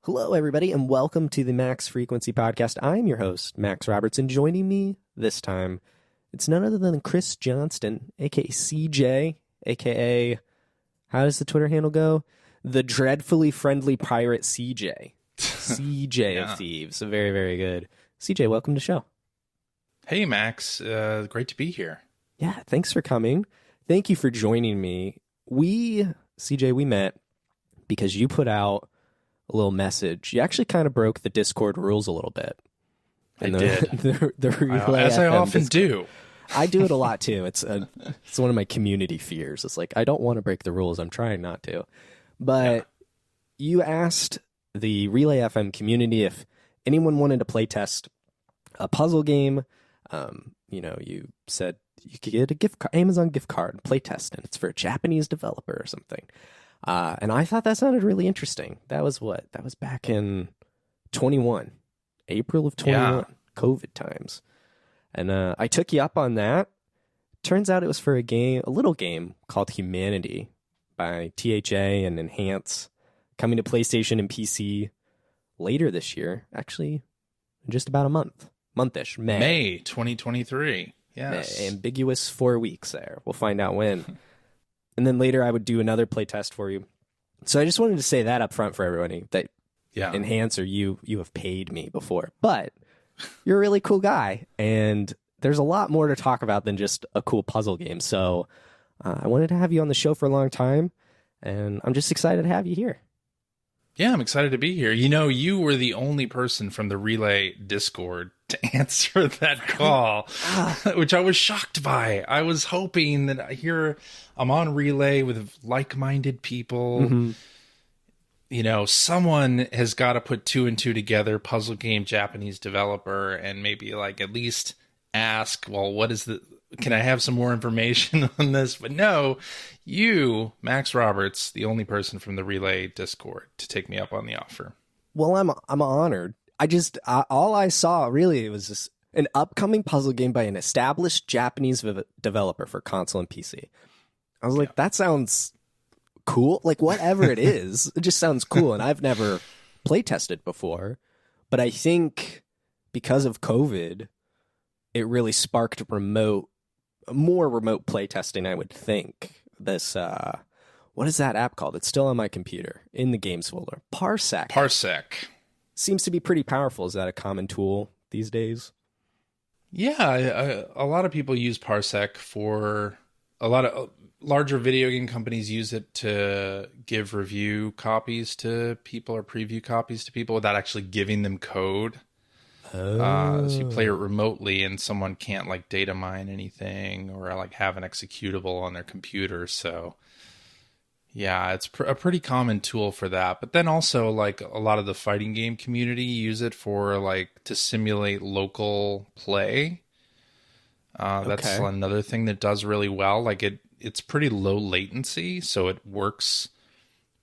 Hello, everybody, and welcome to the Max Frequency Podcast. I'm your host, Max Roberts, and joining me this time, it's none other than Chris Johnston, a.k.a. CJ, a.k.a. how does the Twitter handle go? The Dreadfully Friendly Pirate CJ. CJ of Thieves. Very, very good. CJ, welcome to the show. Hey, Max. Great to be here. Yeah, thanks for coming. Thank you for joining me. CJ, we met because you put out a little message. You actually kind of broke the Discord rules a little bit. I did. The Relay as I FM often Discord. do. I do it a lot too. It's one of my community fears. It's like, I don't want to break the rules. I'm trying not to. But you asked the Relay FM community if anyone wanted to play test a puzzle game. You said you could get a Amazon gift card, play test, and it's for a Japanese developer or something. And I thought that sounded really interesting. That was back in 21, April of 21, COVID times. And I took you up on that. Turns out it was for a little game called Humanity by THA and Enhance, coming to PlayStation and PC later this year. Actually, in just about a monthish, May 2023. Yes. Ambiguous 4 weeks there. We'll find out when. And then later I would do another play test for you. So I just wanted to say that up front for everybody, that Enhance or you have paid me before. But you're a really cool guy, and there's a lot more to talk about than just a cool puzzle game. So I wanted to have you on the show for a long time, and I'm just excited to have you here. Yeah, I'm excited to be here. You know, you were the only person from the Relay Discord to answer that call, which I was shocked by. I was hoping that here I'm on Relay with like-minded people. Mm-hmm. You know, someone has got to put two and two together, puzzle game, Japanese developer, and maybe like at least ask, well, can I have some more information on this? But no, you, Max Roberts, the only person from the Relay Discord to take me up on the offer. Well, I'm honored. All I saw really was just an upcoming puzzle game by an established Japanese developer for console and PC. I was like, that sounds cool. Like, whatever it is, it just sounds cool. And I've never play tested before, but I think because of COVID, it really sparked more remote play testing, I would think. This, what is that app called? It's still on my computer in the games folder. Parsec. Seems to be pretty powerful. Is that a common tool these days? Yeah, a lot of people use Parsec for a lot of larger video game companies use it to give review copies to people or preview copies to people without actually giving them code. So you play it remotely and someone can't like data mine anything or like have an executable on their computer. So yeah, it's a pretty common tool for that. But then also like a lot of the fighting game community use it for like to simulate local play. That's another thing that does really well. Like it's pretty low latency, so it works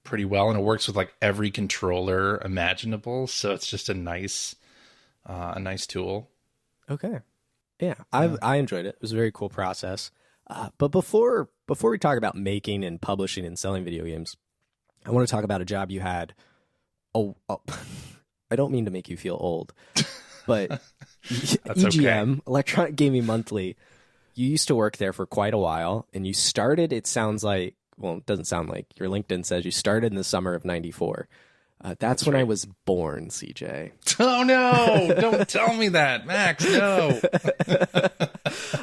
pretty well, and it works with like every controller imaginable. So it's just a nice tool. Okay. Yeah, I enjoyed it. It was a very cool process. But before we talk about making and publishing and selling video games, I want to talk about a job you had. Oh, I don't mean to make you feel old, but EGM, Electronic Gaming Monthly, you used to work there for quite a while, and you started, it sounds like, well, it doesn't sound like, your LinkedIn says you started in the summer of 94. That's when right. I was born, CJ. Oh, no. Don't tell me that, Max. No.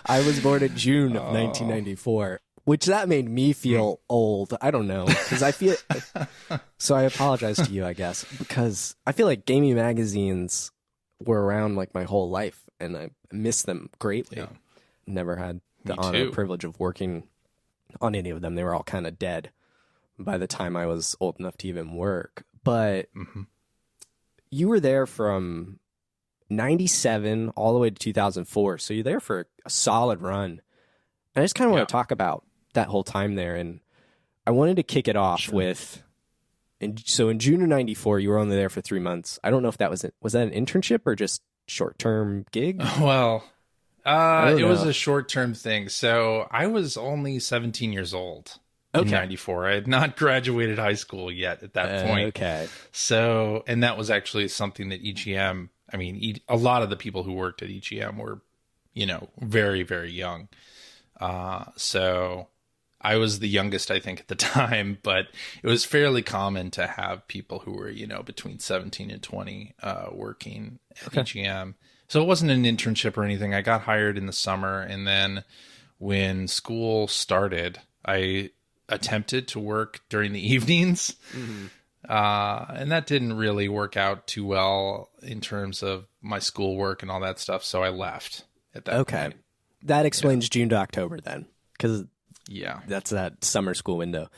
I was born in June of 1994, which that made me feel old. I don't know. Because I feel... So I apologize to you, I guess, because I feel like gaming magazines were around like my whole life, and I miss them greatly. Yeah. Never had the honor and privilege of working on any of them. They were all kind of dead by the time I was old enough to even work. But you were there from 97 all the way to 2004. So you're there for a solid run. And I just kind of want to talk about that whole time there. And I wanted to kick it off with, so in June of 94, you were only there for 3 months. I don't know if that was that an internship or just short-term gig? Well, it was a short-term thing. So I was only 17 years old in 94. I had not graduated high school yet at that point. Okay. So, and that was actually something that EGM, I mean, a lot of the people who worked at EGM were, you know, very, very young. So I was the youngest, I think, at the time, but it was fairly common to have people who were, you know, between 17 and 20 working at EGM. So it wasn't an internship or anything. I got hired in the summer, and then when school started, I attempted to work during the evenings. And that didn't really work out too well in terms of my schoolwork and all that stuff. So I left at that point. That explains June to October then, because that's that summer school window.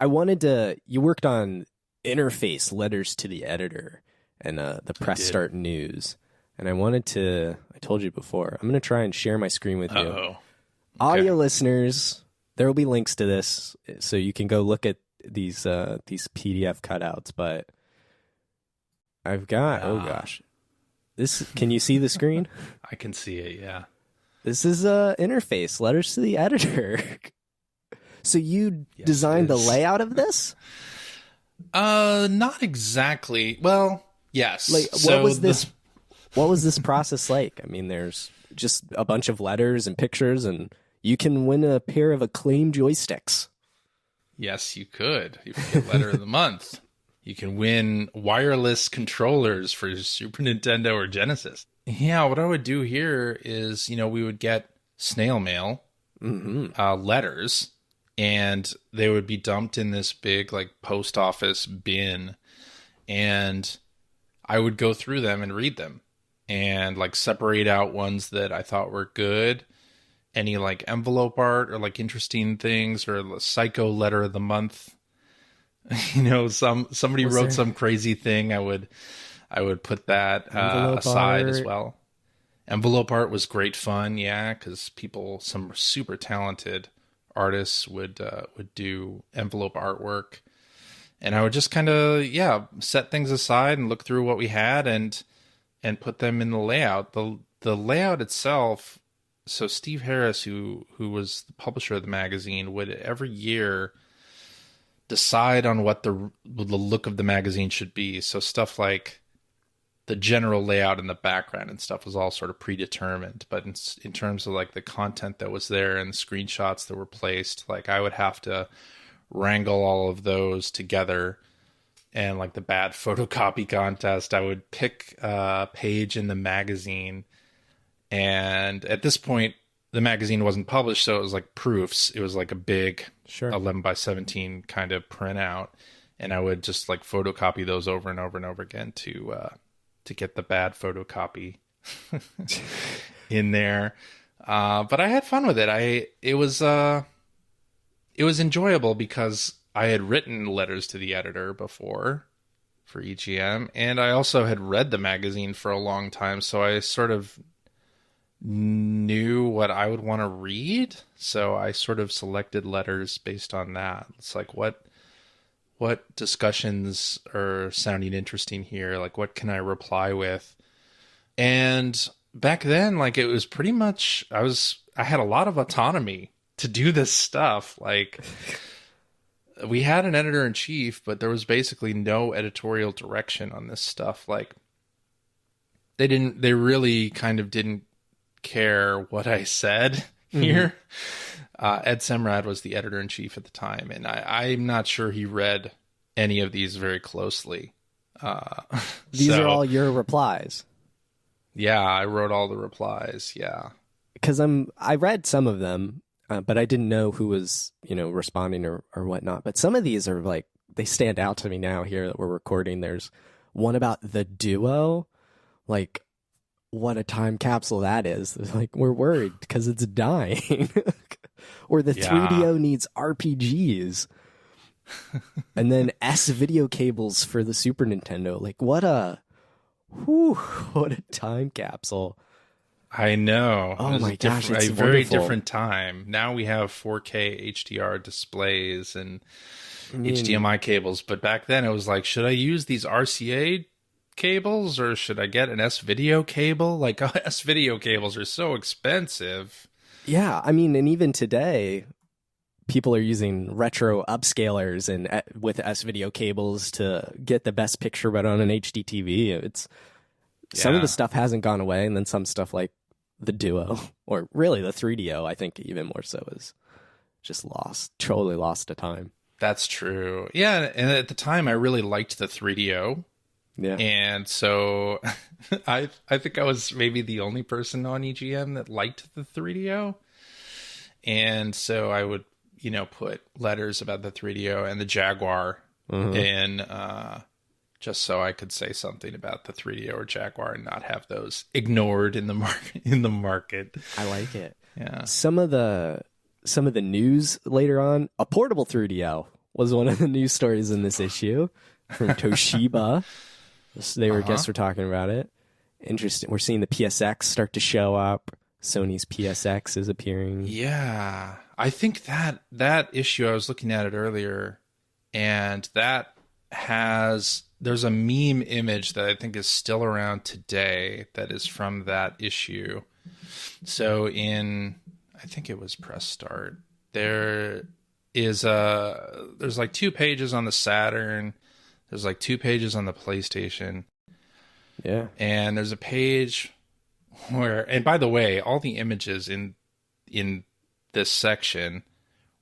You worked on interface letters to the editor and the press start news. And I told you before, I'm going to try and share my screen with you. Audio listeners, there will be links to this, so you can go look at these PDF cutouts. But I've got this. Can you see the screen? I can see it. Yeah, this is interface letters to the editor. So you designed the layout of this? Not exactly. Well, yes. Like, what was this? What was this process like? I mean, there's just a bunch of letters and pictures, and you can win a pair of acclaimed joysticks. Yes, you could. You could get Letter of the Month. You can win wireless controllers for Super Nintendo or Genesis. Yeah, what I would do here is, you know, we would get snail mail, letters, and they would be dumped in this big, like, post office bin, and I would go through them and read them and, like, separate out ones that I thought were good, any, like, envelope art or, like, interesting things, or the psycho letter of the month. You know, somebody wrote some crazy thing, I would put that aside as well. Envelope art was great fun, yeah, because some super talented artists would do envelope artwork, and I would just kind of set things aside and look through what we had and put them in the layout. The layout itself. So Steve Harris, who was the publisher of the magazine, would every year decide on what the look of the magazine should be. So stuff like the general layout in the background and stuff was all sort of predetermined. But in terms of like the content that was there and the screenshots that were placed, like I would have to wrangle all of those together. And like the bad photocopy contest, I would pick a page in the magazine. And at this point, the magazine wasn't published, so it was like proofs. It was like a big 11 by 17 kind of printout. And I would just like photocopy those over and over and over again to get the bad photocopy in there. But I had fun with it. It was enjoyable because I had written letters to the editor before for EGM, and I also had read the magazine for a long time, so I sort of knew what I would want to read. So I sort of selected letters based on that. It's like, what discussions are sounding interesting here? Like, what can I reply with? And back then, like, it was pretty much, I had a lot of autonomy to do this stuff. Like, we had an editor-in-chief, but there was basically no editorial direction on this stuff. Like, they really kind of didn't care what I said here. Ed Semrad was the editor-in-chief at the time, and I'm not sure he read any of these very closely. These are all your replies. Yeah, I wrote all the replies, yeah. Because I read some of them, but I didn't know who was, responding or whatnot. But some of these are like, they stand out to me now here that we're recording. There's one about the duo, like, what a time capsule that is. Like, we're worried because it's dying. Or the 3DO needs RPGs. And then S video cables for the Super Nintendo. Like, what a time capsule. I know. Oh my gosh, it's a very different time. Now we have 4K HDR displays and HDMI cables, but back then it was like, should I use these RCA cables or should I get an S-video cable? Like, S-video cables are so expensive. Yeah, I mean, and even today, people are using retro upscalers and with S-video cables to get the best picture, but on an HD TV. It's some of the stuff hasn't gone away, and then some stuff like the Duo, or really the 3DO, I think even more so, is just totally lost to time. That's true. Yeah, and at the time, I really liked the 3DO. Yeah. And so I think I was maybe the only person on EGM that liked the 3DO. And so I would, put letters about the 3DO and the Jaguar in just so I could say something about the 3DO or Jaguar and not have those ignored in the market. I like it. Yeah. Some of the news later on, a portable 3DO was one of the news stories in this issue from Toshiba. They were guests were talking about it. Interesting. We're seeing the PSX start to show up. Sony's PSX is appearing. Yeah. I think that issue, I was looking at it earlier, and there's a meme image that I think is still around today that is from that issue. So I think it was Press Start, there's like 2 pages on the Saturn. There's like 2 pages on the PlayStation. Yeah. And there's a page where, and by the way, all the images in this section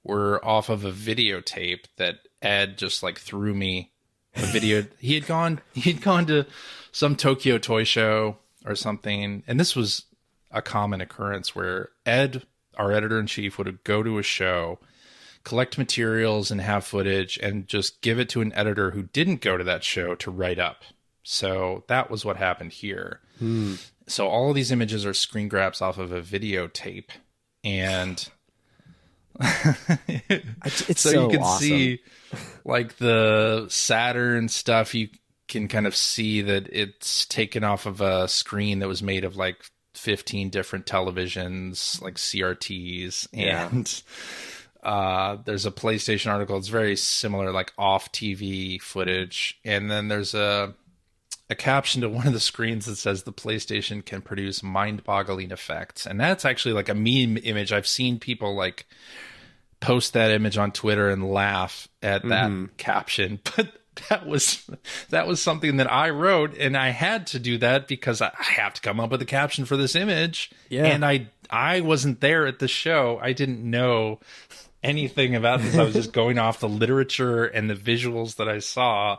were off of a videotape that Ed just like threw me a video. He'd gone to some Tokyo toy show or something. And this was a common occurrence where Ed, our editor-in-chief, would go to a show, collect materials and have footage, and just give it to an editor who didn't go to that show to write up. So that was what happened here. So all of these images are screen grabs off of a videotape, and it's so you can awesome. see like the Saturn stuff. You can kind of see that it's taken off of a screen that was made of like 15 different televisions, like CRTs, and there's a PlayStation article. It's very similar, like off TV footage. And then there's a caption to one of the screens that says the PlayStation can produce mind-boggling effects. And that's actually like a meme image. I've seen people like post that image on Twitter and laugh at that caption. But that was something that I wrote, and I had to do that because I have to come up with a caption for this image. Yeah. And I wasn't there at the show. I didn't know anything about this. I was just going off the literature and the visuals that I saw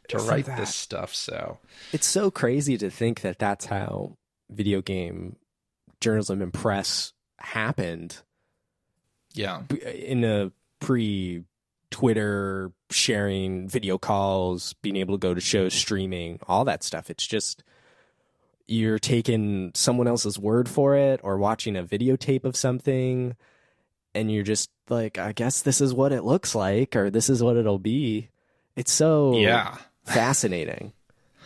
to write this stuff. So it's so crazy to think that that's how video game journalism and press happened. Yeah. In a pre-Twitter sharing, video calls, being able to go to shows, streaming, all that stuff. It's just you're taking someone else's word for it or watching a videotape of something, and you're just like, I guess this is what it looks like, or this is what it'll be. It's so fascinating.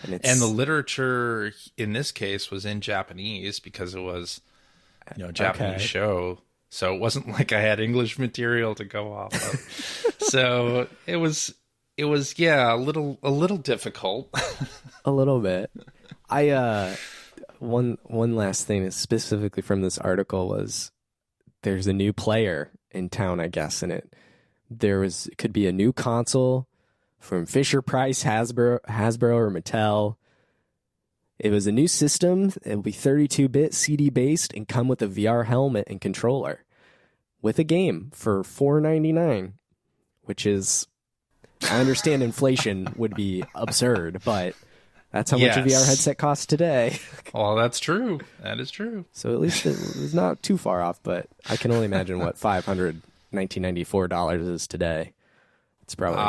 And the literature in this case was in Japanese because it was, a Japanese show. So it wasn't like I had English material to go off of. So it was a little difficult. A little bit. One last thing is specifically from this article was there's a new player in town, I guess, and it could be a new console from Fisher Price, Hasbro or Mattel. It was a new system. It'll be 32-bit CD based and come with a VR helmet and controller with a game for $4.99, which is, I understand inflation would be absurd, but that's how much a VR headset costs today. Well, that's true. That is true. So at least it was not too far off, but I can only imagine what $1994 is today. It's probably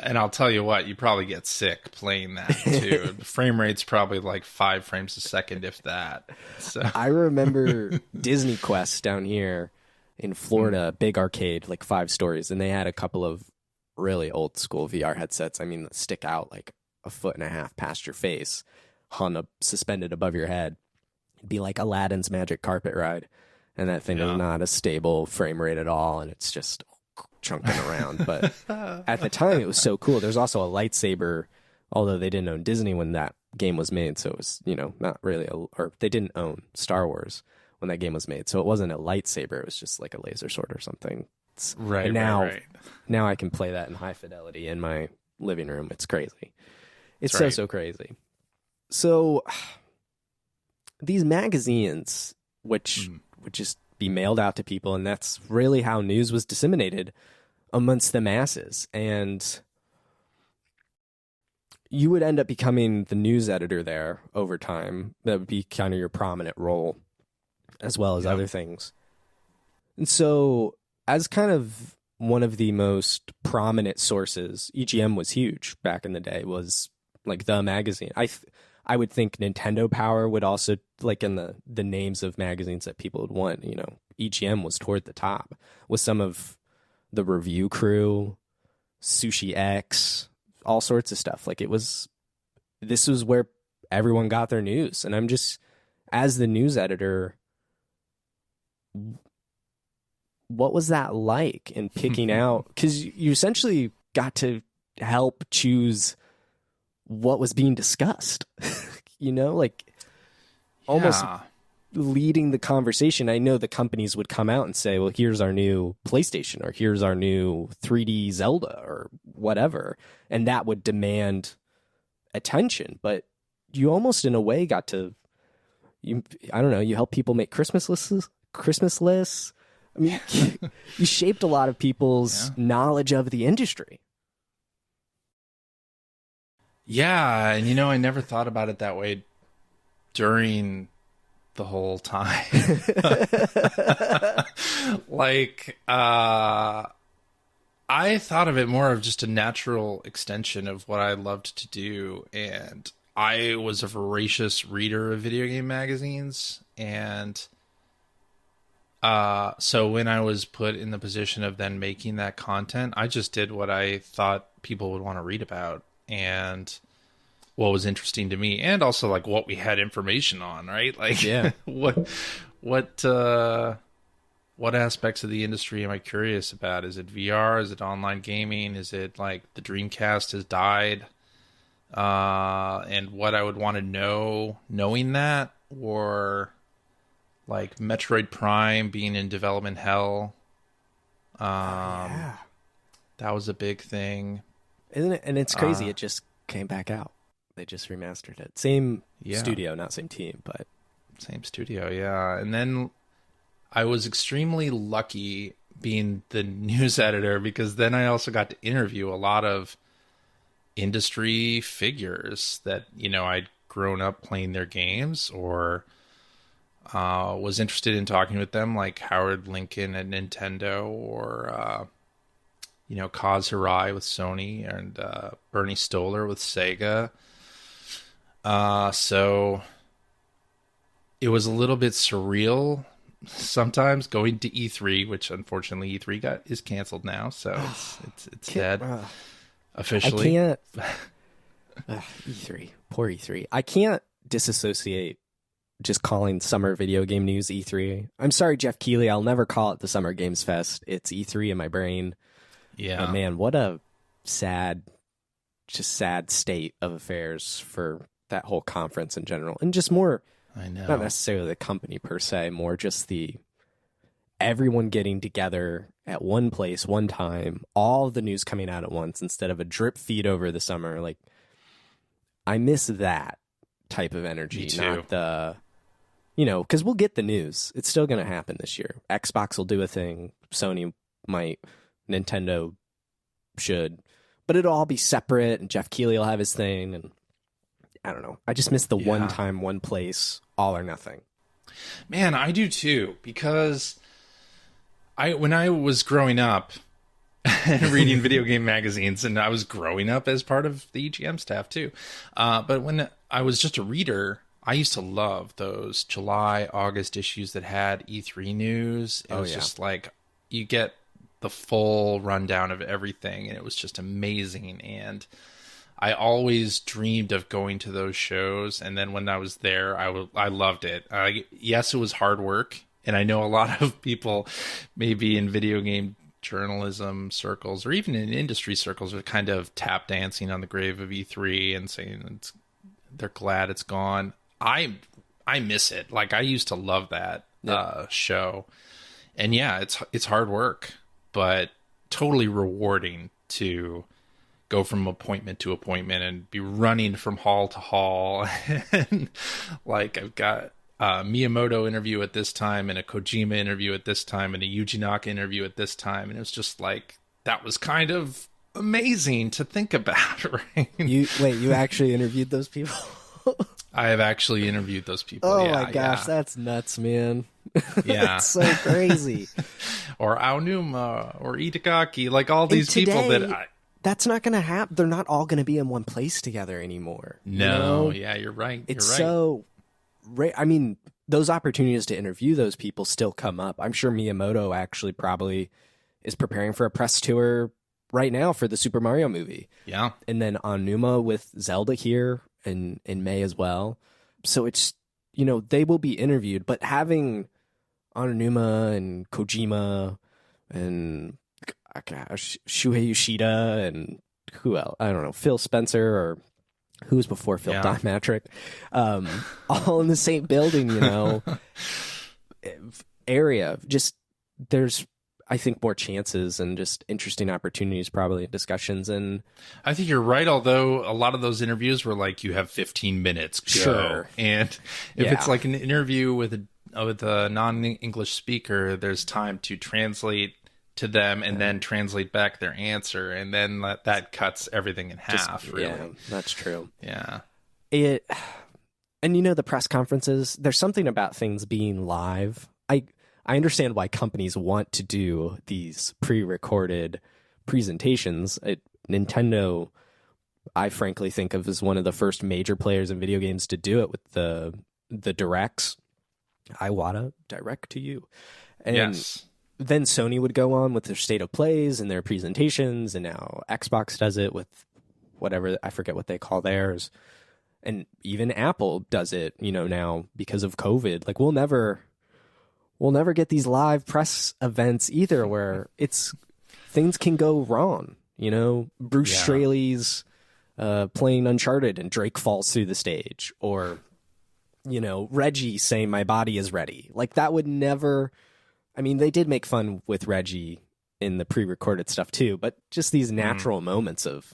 and I'll tell you what, you probably get sick playing that too. The frame rate's probably like 5 frames a second, if that. So I remember Disney Quest down here in Florida, big arcade, like 5 stories, and they had a couple of really old school VR headsets. I mean, that stick out like 1.5 feet past your face, hung up, suspended above your head. It'd be like Aladdin's magic carpet ride, and that thing is not a stable frame rate at all, and it's just chunking around. But at the time it was so cool. There's also a lightsaber, although they didn't own Disney when that game was made, so it was not really or they didn't own Star Wars when that game was made, so it wasn't a lightsaber. It was just like a laser sword or something. Right, and now, right. now I can play that in high fidelity in my living room. It's crazy. It's That's right. so crazy. So these magazines, which would just be mailed out to people, and that's really how news was disseminated amongst the masses. And you would end up becoming the news editor there over time. That would be kind of your prominent role, as well as other things. And so, as kind of one of the most prominent sources, EGM was huge back in the day, was like the magazine. I would think Nintendo Power would also, like in the names of magazines that people would want, you know, EGM was toward the top with some of the Review Crew, Sushi X, all sorts of stuff. Like this was where everyone got their news. And I'm just, as the news editor, what was that like in picking out? Because you essentially got to help choose what was being discussed, you know, like almost leading the conversation. I know the companies would come out and say, well, here's our new PlayStation, or here's our new 3D Zelda, or whatever. And that would demand attention. But you almost in a way got to, I don't know, you help people make Christmas lists. I mean, you shaped a lot of people's knowledge of the industry. Yeah, and I never thought about it that way during the whole time. Like, I thought of it more of just a natural extension of what I loved to do, and I was a voracious reader of video game magazines, and so when I was put in the position of then making that content, I just did what I thought people would want to read about, and what was interesting to me, and also like what we had information on, right? Like, what aspects of the industry am I curious about? Is it VR? Is it online gaming? Is it like the Dreamcast has died? And what I would want to know, knowing that, or like Metroid Prime being in development hell. That was a big thing. Isn't it? And it's crazy. It just came back out. They just remastered it. Same studio, not same team, but same studio. Yeah. And then I was extremely lucky being the news editor, because then I also got to interview a lot of industry figures that, I'd grown up playing their games, or was interested in talking with them, like Howard Lincoln at Nintendo, or Kaz Hirai with Sony, and Bernie Stolar with Sega. So it was a little bit surreal sometimes going to E3, which unfortunately E3 is canceled now, so it's dead officially. I can't. E3, poor E3. I can't disassociate just calling summer video game news E3. I'm sorry, Jeff Keighley. I'll never call it the Summer Games Fest. It's E3 in my brain. Yeah. But man, what a sad state of affairs for that whole conference in general. And just more, I know, not necessarily the company per se, more just everyone getting together at one place, one time, all the news coming out at once instead of a drip feed over the summer. Like, I miss that type of energy, not the, because we'll get the news. It's still going to happen this year. Xbox will do a thing. Sony might. Nintendo should. But it'll all be separate, and Jeff Keighley will have his thing, and I don't know. I just miss the one time, one place, all or nothing. Man, I do too, because when I was growing up and reading video game magazines, and I was growing up as part of the EGM staff too, but when I was just a reader, I used to love those July, August issues that had E3 news. It was just like, you get the full rundown of everything, and it was just amazing. And I always dreamed of going to those shows, and then when I was there, I loved it. Yes, it was hard work, and I know a lot of people, maybe in video game journalism circles or even in industry circles, are kind of tap dancing on the grave of E3 and saying they're glad it's gone. I miss it. Like, I used to love that show, and it's hard work. but totally rewarding to go from appointment to appointment and be running from hall to hall. And like, I've got a Miyamoto interview at this time and a Kojima interview at this time and a Yuji Naka interview at this time. And it was just like, that was kind of amazing to think about, right? You actually interviewed those people? I have actually interviewed those people. Oh my gosh, that's nuts, man. Yeah. That's so crazy. Or Aonuma or Itagaki, like all these people that that's not going to happen. They're not all going to be in one place together anymore. No, yeah, you're right. It's so rare. I mean, those opportunities to interview those people still come up. I'm sure Miyamoto actually probably is preparing for a press tour right now for the Super Mario movie. Yeah. And then Aonuma with Zelda here in May as well. So it's, they will be interviewed, but having Aonuma and Kojima and Shuhei Yoshida and who else? I don't know, Phil Spencer or who was before Phil, Don Matrick, all in the same building, area. Just there's, I think, more chances and just interesting opportunities probably in discussions. And I think you're right, although a lot of those interviews were like, you have 15 minutes, go. Sure. And if it's like an interview with a non-English speaker, there's time to translate to them and then translate back their answer, and then that cuts everything in half. Really. Yeah, that's true. Yeah. And the press conferences, there's something about things being live. I understand why companies want to do these pre-recorded presentations. Nintendo, I frankly think of as one of the first major players in video games to do it with the directs. Iwata, direct to you. And yes. Then Sony would go on with their state of plays and their presentations, and now Xbox does it with whatever, I forget what they call theirs. And even Apple does it, now because of COVID. Like we'll never get these live press events either where things can go wrong. Bruce Straley's playing Uncharted and Drake falls through the stage, or Reggie saying my body is ready. Like that would never. I mean, they did make fun with Reggie in the pre-recorded stuff too, but just these natural moments of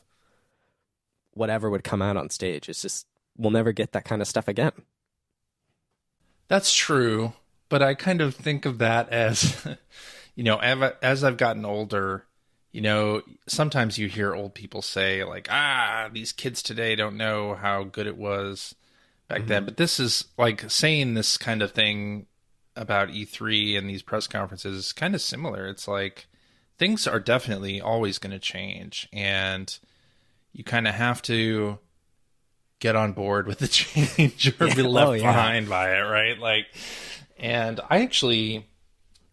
whatever would come out on stage. It's just, we'll never get that kind of stuff again. That's true. But I kind of think of that as, as I've gotten older, sometimes you hear old people say like, these kids today don't know how good it was back then. But this is like saying this kind of thing about E3 and these press conferences is kind of similar. It's like things are definitely always going to change, and you kind of have to get on board with the change or be left behind by it, right? Like, and I actually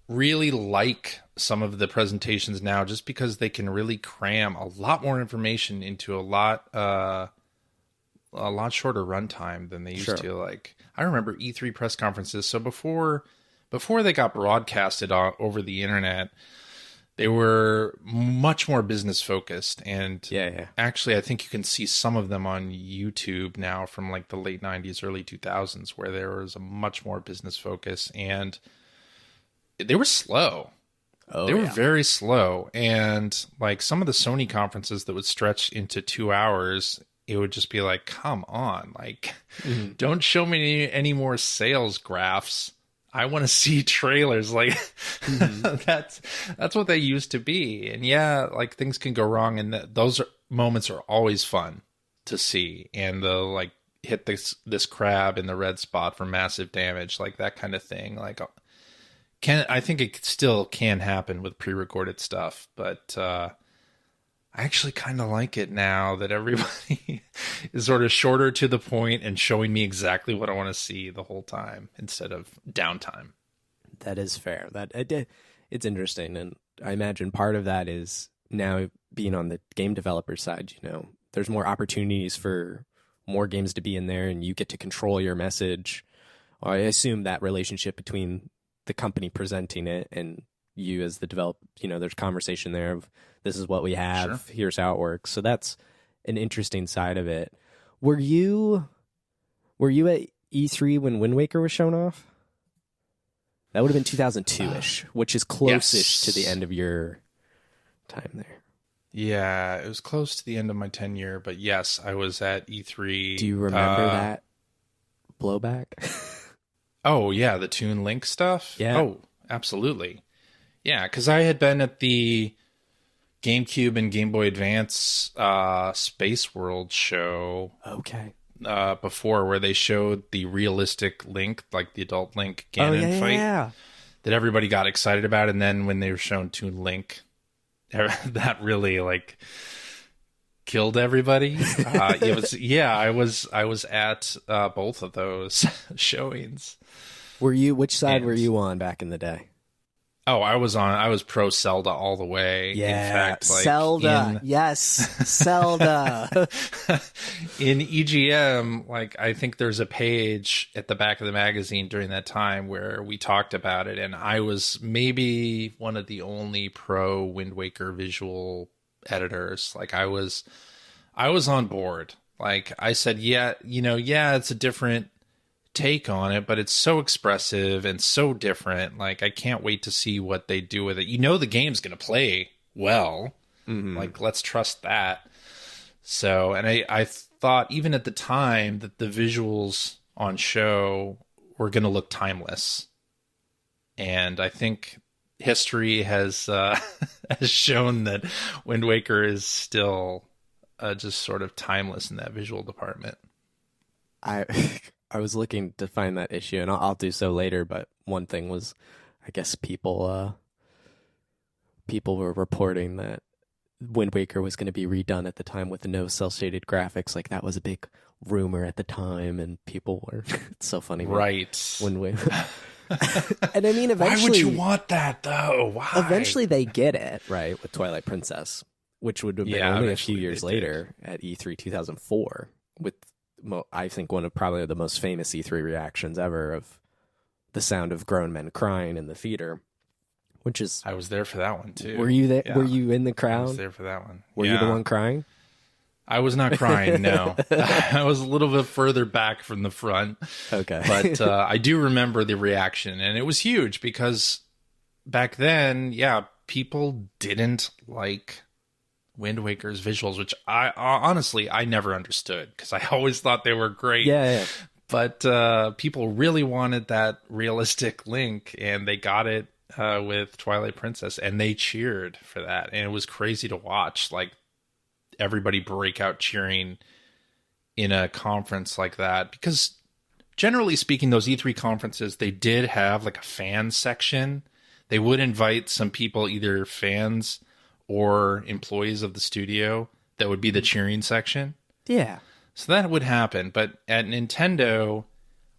really like some of the presentations now just because they can really cram a lot more information into a lot shorter runtime than they used to. Like, I remember E3 press conferences. So before they got broadcasted over the internet, they were much more business focused. And actually, I think you can see some of them on YouTube now from like the late 90s, early 2000s, where there was a much more business focus, and they were slow. They were very slow. And like some of the Sony conferences that would stretch into 2 hours, it would just be like, come on, like, don't show me any more sales graphs. I want to see trailers. Like, that's what they used to be. And like things can go wrong, and those moments are always fun to see. And they'll like hit this crab in the red spot for massive damage, like that kind of thing. Like, I think it still can happen with pre-recorded stuff, but I actually kind of like it now that everybody is sort of shorter to the point and showing me exactly what I want to see the whole time instead of downtime. That is fair. It's interesting, and I imagine part of that is now being on the game developer side. There's more opportunities for more games to be in there, and you get to control your message. Or I assume that relationship between the company presenting it and you as the developer, there's conversation there of this is what we have, here's how it works. So that's an interesting side of it. Were you at E3 when Wind Waker was shown off? That would have been 2002-ish, which is close-ish to the end of your time there. Yeah, it was close to the end of my tenure, but yes, I was at E3. Do you remember that blowback? Oh, yeah, the Toon Link stuff? Yeah. Oh, absolutely. Yeah, because I had been at the GameCube and Game Boy Advance Space World show before, where they showed the realistic Link, like the adult Link Ganon fight that everybody got excited about. And then when they were shown Toon Link, that really like killed everybody. It was I was at both of those showings. Which side were you on back in the day? Oh, I was pro Zelda all the way. Yeah, in fact, like Zelda. Yes, Zelda. In EGM, like I think there's a page at the back of the magazine during that time where we talked about it, and I was maybe one of the only pro Wind Waker visual editors. Like I was on board. Like I said, it's a different take on it, but it's so expressive and so different. Like I can't wait to see what they do with it. The game's gonna play well. Like let's trust that. So, and I thought even at the time that the visuals on show were gonna look timeless, and I think history has has shown that Wind Waker is still just sort of timeless in that visual department. I was looking to find that issue, and I'll do so later, but one thing was, I guess people were reporting that Wind Waker was going to be redone at the time with no cel-shaded graphics. Like, that was a big rumor at the time, and people were... It's so funny. Right. Wind Waker... And I mean, eventually... Why would you want that, though? Why? Eventually they get it, right, with Twilight Princess, which would have been only a few years later at E3 2004, with... I think one of probably the most famous E3 reactions ever of the sound of grown men crying in the theater, which is... I was there for that one, too. Were you there? Yeah. Were you in the crowd? I was there for that one. Were you the one crying? I was not crying, no. I was a little bit further back from the front. Okay. But I do remember the reaction, and it was huge because back then, people didn't like Wind Waker's visuals, which I honestly never understood because I always thought they were great. Yeah. But people really wanted that realistic Link, and they got it with Twilight Princess, and they cheered for that, and it was crazy to watch. Like everybody break out cheering in a conference like that, because generally speaking, those E3 conferences, they did have like a fan section. They would invite some people, either fans or employees of the studio, that would be the cheering section. Yeah. So that would happen. But at Nintendo,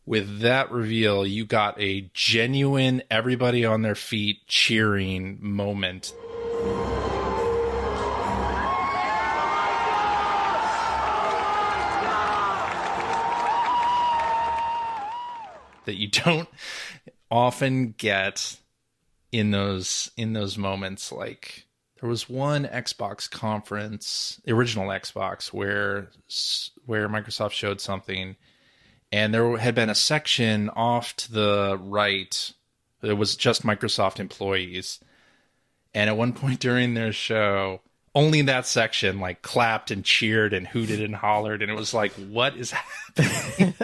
with that reveal, you got a genuine everybody on their feet cheering moment. That you don't often get in those moments. Like, there was one Xbox conference, the original Xbox, where Microsoft showed something, and there had been a section off to the right that was just Microsoft employees. And at one point during their show, only that section like clapped and cheered and hooted and hollered, and it was like, what is happening?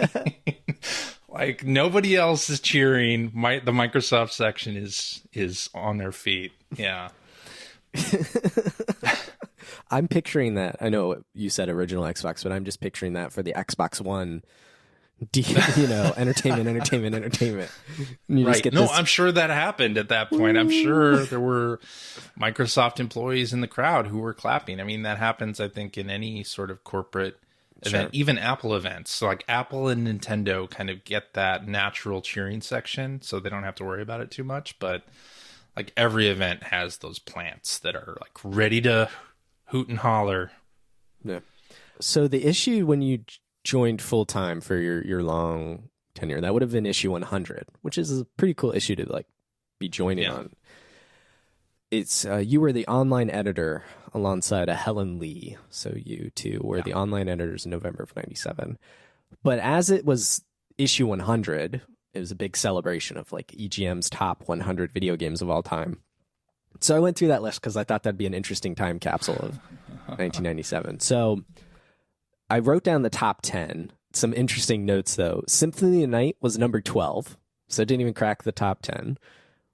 Like, nobody else is cheering. The Microsoft section is on their feet. Yeah. I'm picturing that. I know you said original Xbox, but I'm just picturing that for the Xbox One. Entertainment. Right. No, I'm sure that happened at that point. I'm sure there were Microsoft employees in the crowd who were clapping. I mean, that happens, I think, in any sort of corporate event, even Apple events. So like Apple and Nintendo kind of get that natural cheering section, so they don't have to worry about it too much. But like every event has those plants that are like ready to hoot and holler. Yeah. So the issue when you joined full time for your long tenure, that would have been issue 100, which is a pretty cool issue to like be joining on. It's you were the online editor alongside a Helen Lee, so you two were the online editors in November of '97. But as it was issue 100, it was a big celebration of like EGM's top 100 video games of all time. So I went through that list because I thought that'd be an interesting time capsule of 1997. So I wrote down the top 10. Some interesting notes, though. Symphony of the Night was number 12, so it didn't even crack the top 10,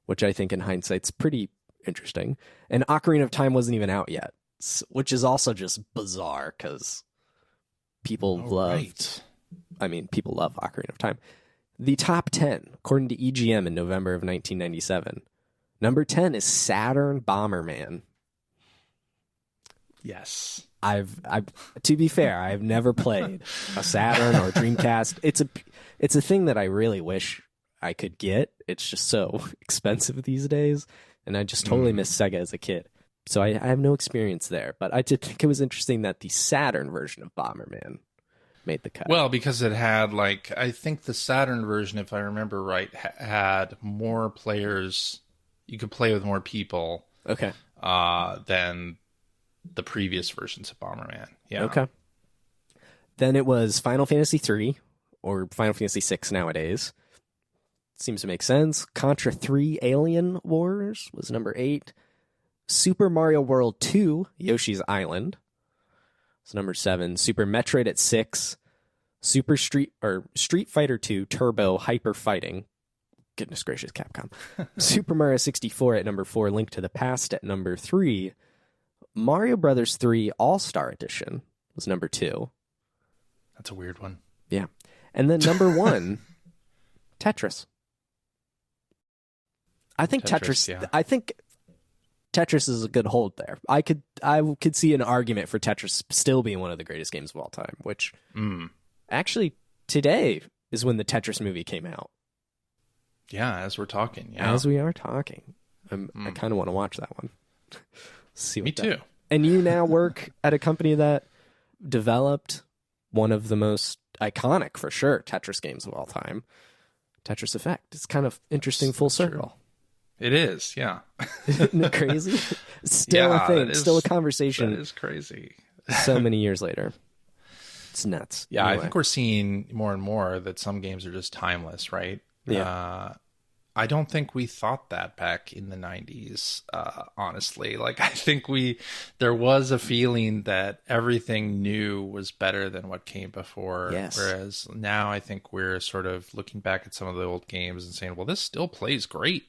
which I think in hindsight's pretty interesting. And Ocarina of Time wasn't even out yet, which is also just bizarre because people people love Ocarina of Time. The top 10, according to EGM in November of 1997, number 10 is Saturn Bomberman. Yes. I've to be fair, I've never played a Saturn or Dreamcast. It's a thing that I really wish I could get. It's just so expensive these days, and I just totally missed Sega as a kid. So I have no experience there, but I did think it was interesting that the Saturn version of Bomberman made the cut. Well, because it had, like, I think the Saturn version, if I remember right, had more players. You could play with more people. Okay. Than the previous versions of Bomberman. Yeah. Okay. Then it was Final Fantasy 3 or Final Fantasy 6 nowadays. Seems to make sense. Contra 3 Alien Wars was number 8. Super Mario World 2 Yoshi's Island was number 7. Super Metroid at 6. Street Fighter 2 Turbo Hyper Fighting. Goodness gracious, Capcom. Super Mario 64 at number 4. Link to the Past at number 3. Mario Brothers 3 All-Star Edition was number 2. That's a weird one. Yeah. And then number 1, Tetris. I think Tetris is a good hold there. I could see an argument for Tetris still being one of the greatest games of all time, which actually today is when the Tetris movie came out. Yeah, as we're talking. Yeah. As we are talking. I kind of want to watch that one. See what Me too. And you now work at a company that developed one of the most iconic, for sure, Tetris games of all time, Tetris Effect. It's kind of interesting full circle. It is, yeah. Isn't it crazy? Still a thing, still a conversation. That is crazy. So many years later. It's nuts. Yeah, anyway. I think we're seeing more and more that some games are just timeless, right? Yeah. I don't think we thought that back in the 90s, honestly. Like, I think there was a feeling that everything new was better than what came before. Yes. Whereas now I think we're sort of looking back at some of the old games and saying, well, this still plays great.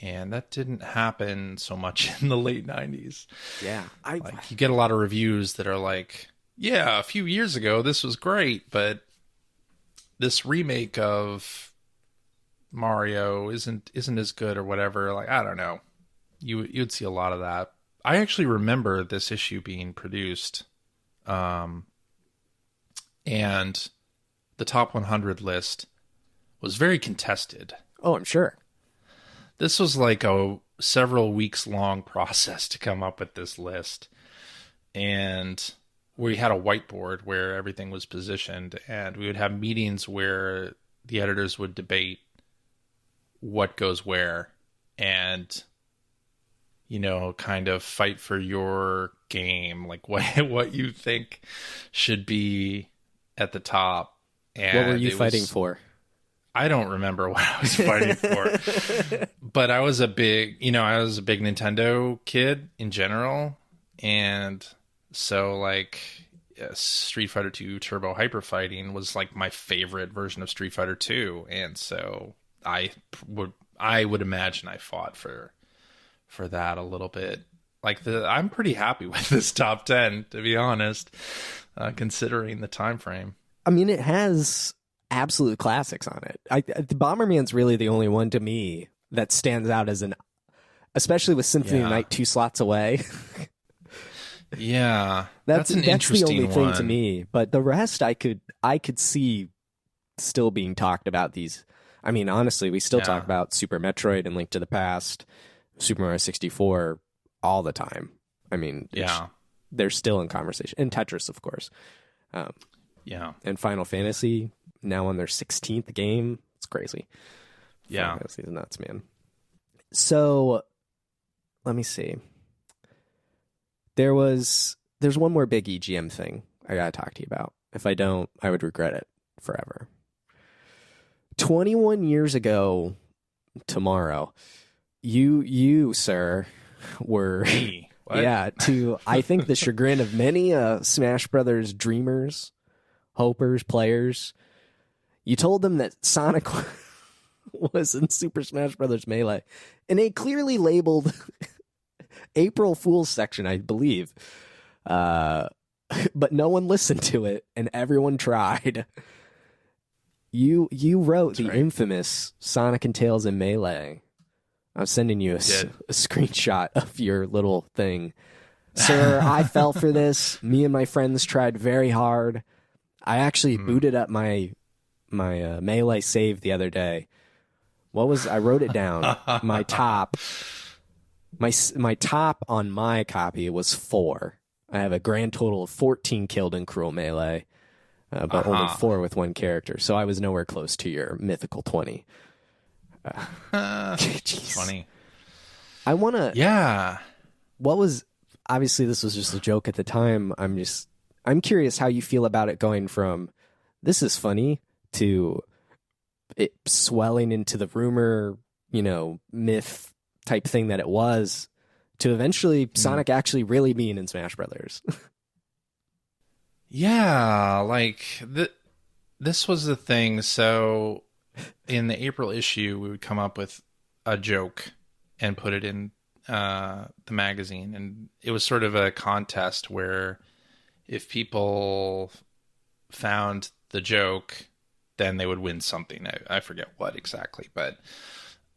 And that didn't happen so much in the late 90s. Yeah. You get a lot of reviews that are like, yeah, a few years ago, this was great, but this remake of Mario isn't as good or whatever. Like, I don't know. You'd see a lot of that. I actually remember this issue being produced, and the top 100 list was very contested. Oh, I'm sure. This was like a several weeks long process to come up with this list, and we had a whiteboard where everything was positioned, and we would have meetings where the editors would debate what goes where and, you know, kind of fight for your game, like what you think should be at the top. And what were you fighting for? I don't remember what I was fighting for, but I was a big Nintendo kid in general. And so, like, Street Fighter 2 Turbo Hyper Fighting was like my favorite version of Street Fighter 2. And so I would imagine I fought for that a little bit. Like, I'm pretty happy with this top 10, to be honest, considering the time frame. I mean, it has absolute classics on it. The Bomberman's really the only one to me that stands out as especially with Symphony of the Night 2 slots away. Yeah, that's an interesting the only one thing to me. But the rest, I could see still being talked about. These, I mean, honestly, we still talk about Super Metroid and Link to the Past, Super Mario 64 all the time. I mean, they're still in conversation. And Tetris, of course. And Final Fantasy, now on their 16th game. It's crazy. Yeah. Final Fantasy is nuts, man. So, let me see. There's one more big EGM thing I gotta talk to you about. If I don't, I would regret it forever. 21 years ago tomorrow, you, sir, were Me? What? yeah, to I think the chagrin of many Smash Brothers dreamers, hopers, players. You told them that Sonic was in Super Smash Brothers Melee in a clearly labeled April Fool's section, I believe. But no one listened to it, and everyone tried. You wrote the infamous Sonic and Tails in Melee. I'm sending you a screenshot of your little thing. Sir, I fell for this. Me and my friends tried very hard. I actually booted up my Melee save the other day. I wrote it down. My top on my copy was 4. I have a grand total of 14 killed in Cruel Melee, but only 4 with one character. So I was nowhere close to your mythical 20. Funny. I want to. Yeah. Obviously this was just a joke at the time. I'm curious how you feel about it going from this is funny to it swelling into the rumor, myth type thing that it was, to eventually Sonic actually really being in Smash Brothers. Yeah, like this was the thing. So in the April issue, we would come up with a joke and put it in the magazine, and it was sort of a contest where if people found the joke, then they would win something. I forget what exactly, but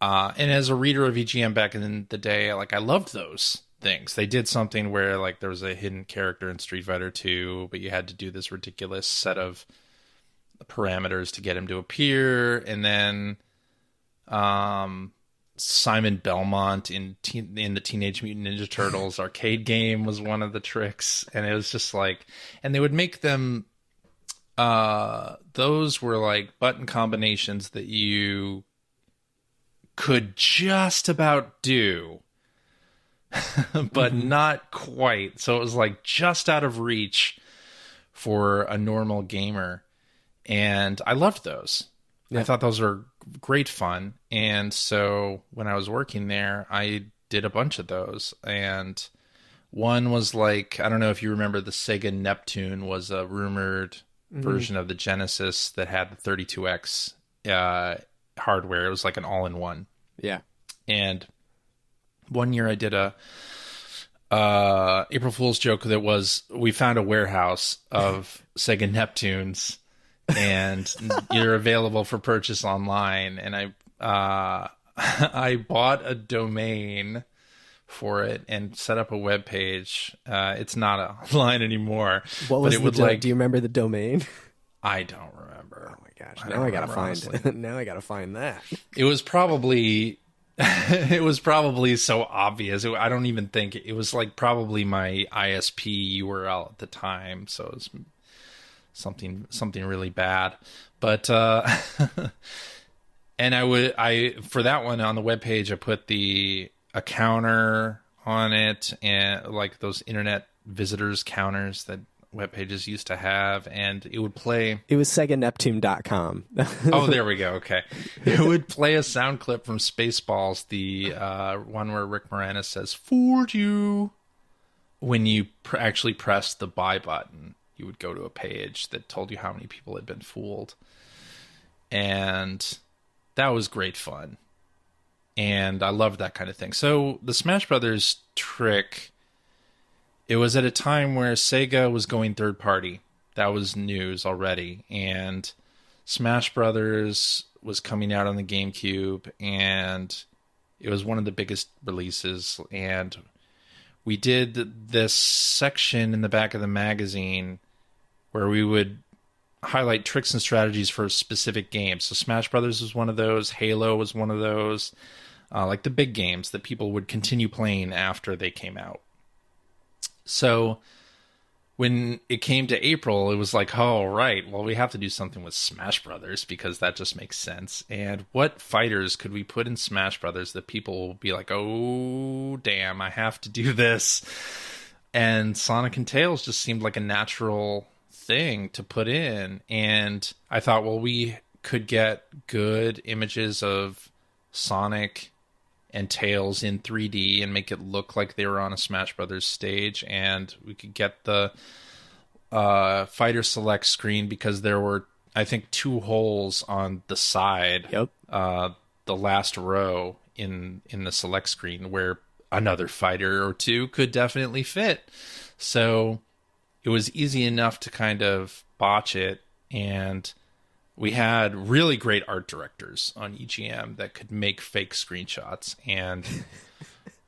and as a reader of EGM back in the day, like I loved those things. They did something where like there was a hidden character in Street Fighter 2, but you had to do this ridiculous set of parameters to get him to appear, and then Simon Belmont in the Teenage Mutant Ninja Turtles arcade game was one of the tricks, and it was just like, and they would make them those were like button combinations that you could just about do but not quite, so it was like just out of reach for a normal gamer, and I loved those. I thought those were great fun. And so when I was working there, I did a bunch of those. And one was like, I don't know if you remember, the Sega Neptune was a rumored version of the Genesis that had the 32X hardware. It was like an all-in-one. Yeah. And one year I did a April Fool's joke that was, we found a warehouse of Sega Neptunes, and you're available for purchase online. And I bought a domain for it and set up a web page. It's not online anymore. What was do you remember the domain? I don't remember. Oh my gosh! Now I gotta find. Now I gotta find that. It was probably. It was probably so obvious. I don't even think it was like probably my ISP URL at the time. So it was something really bad, but and I for that one on the webpage I put a counter on it, and like those internet visitors counters that web pages used to have, and it would play. It was SegaNeptune.com. Oh, there we go. Okay, it would play a sound clip from Spaceballs, the one where Rick Moranis says "fooled you" when you actually press the buy button. You would go to a page that told you how many people had been fooled. And that was great fun. And I loved that kind of thing. So the Smash Brothers trick, it was at a time where Sega was going third party. That was news already. And Smash Brothers was coming out on the GameCube, and it was one of the biggest releases. And we did this section in the back of the magazine where we would highlight tricks and strategies for specific games. So Smash Brothers was one of those. Halo was one of those. Like the big games that people would continue playing after they came out. So when it came to April, it was like, oh, right, well, we have to do something with Smash Brothers because that just makes sense. And what fighters could we put in Smash Brothers that people will be like, oh, damn, I have to do this? And Sonic and Tails just seemed like a natural thing to put in. And I thought, well, we could get good images of Sonic and Tails in 3D and make it look like they were on a Smash Brothers stage, and we could get the fighter select screen because there were, I think, 2 holes on the side. Yep. The last row in the select screen where another fighter or 2 could definitely fit. So it was easy enough to kind of botch it, and we had really great art directors on EGM that could make fake screenshots. And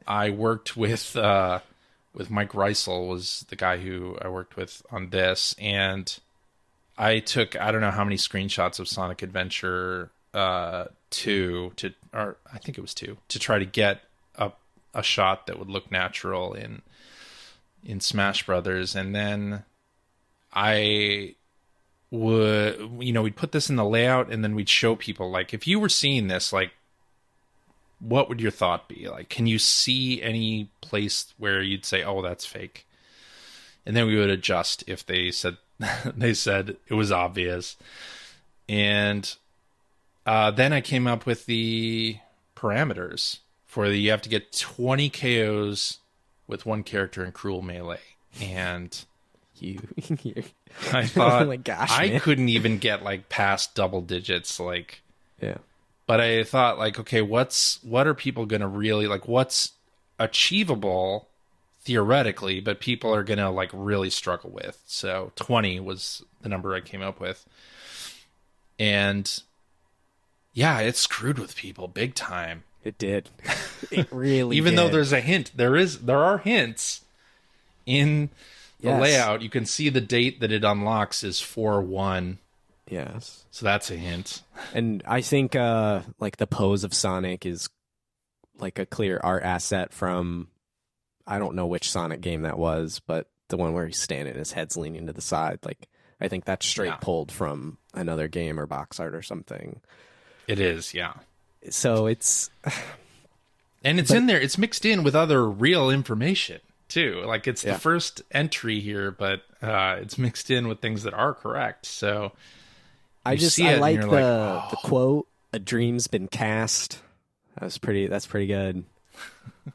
I worked with Mike Reisel, was the guy who I worked with on this, and I took, I don't know how many screenshots of Sonic Adventure 2 or I think it was 2, to try to get a shot that would look natural in Smash Brothers. And then I would, we'd put this in the layout, and then we'd show people, like, if you were seeing this, like, what would your thought be? Like, can you see any place where you'd say, oh, that's fake? And then we would adjust if they said it was obvious. And then I came up with the parameters for you have to get 20 KOs with 1 character in Cruel Melee. And I thought, oh my gosh, I man. couldn't even get like past double digits, like, Yeah. but I thought, like, okay, what are people going to really, like, what's achievable theoretically, but people are going to, like, really struggle with. So 20 was the number I came up with. And yeah, it screwed with people big time. It did. It really Even did. though there's a hint, there are hints in the layout. You can see the date that it unlocks is 4/1. Yes. So that's a hint. And I think like the pose of Sonic is like a clear art asset from, I don't know which Sonic game that was, but the one where he's standing, his head's leaning to the side. Like, I think that's straight pulled from another game or box art or something. It is, yeah. So it's... And it's in there. It's mixed in with other real information, too. Like, it's the first entry here, but it's mixed in with things that are correct. So I like the quote, "A dream's been cast." That's pretty good.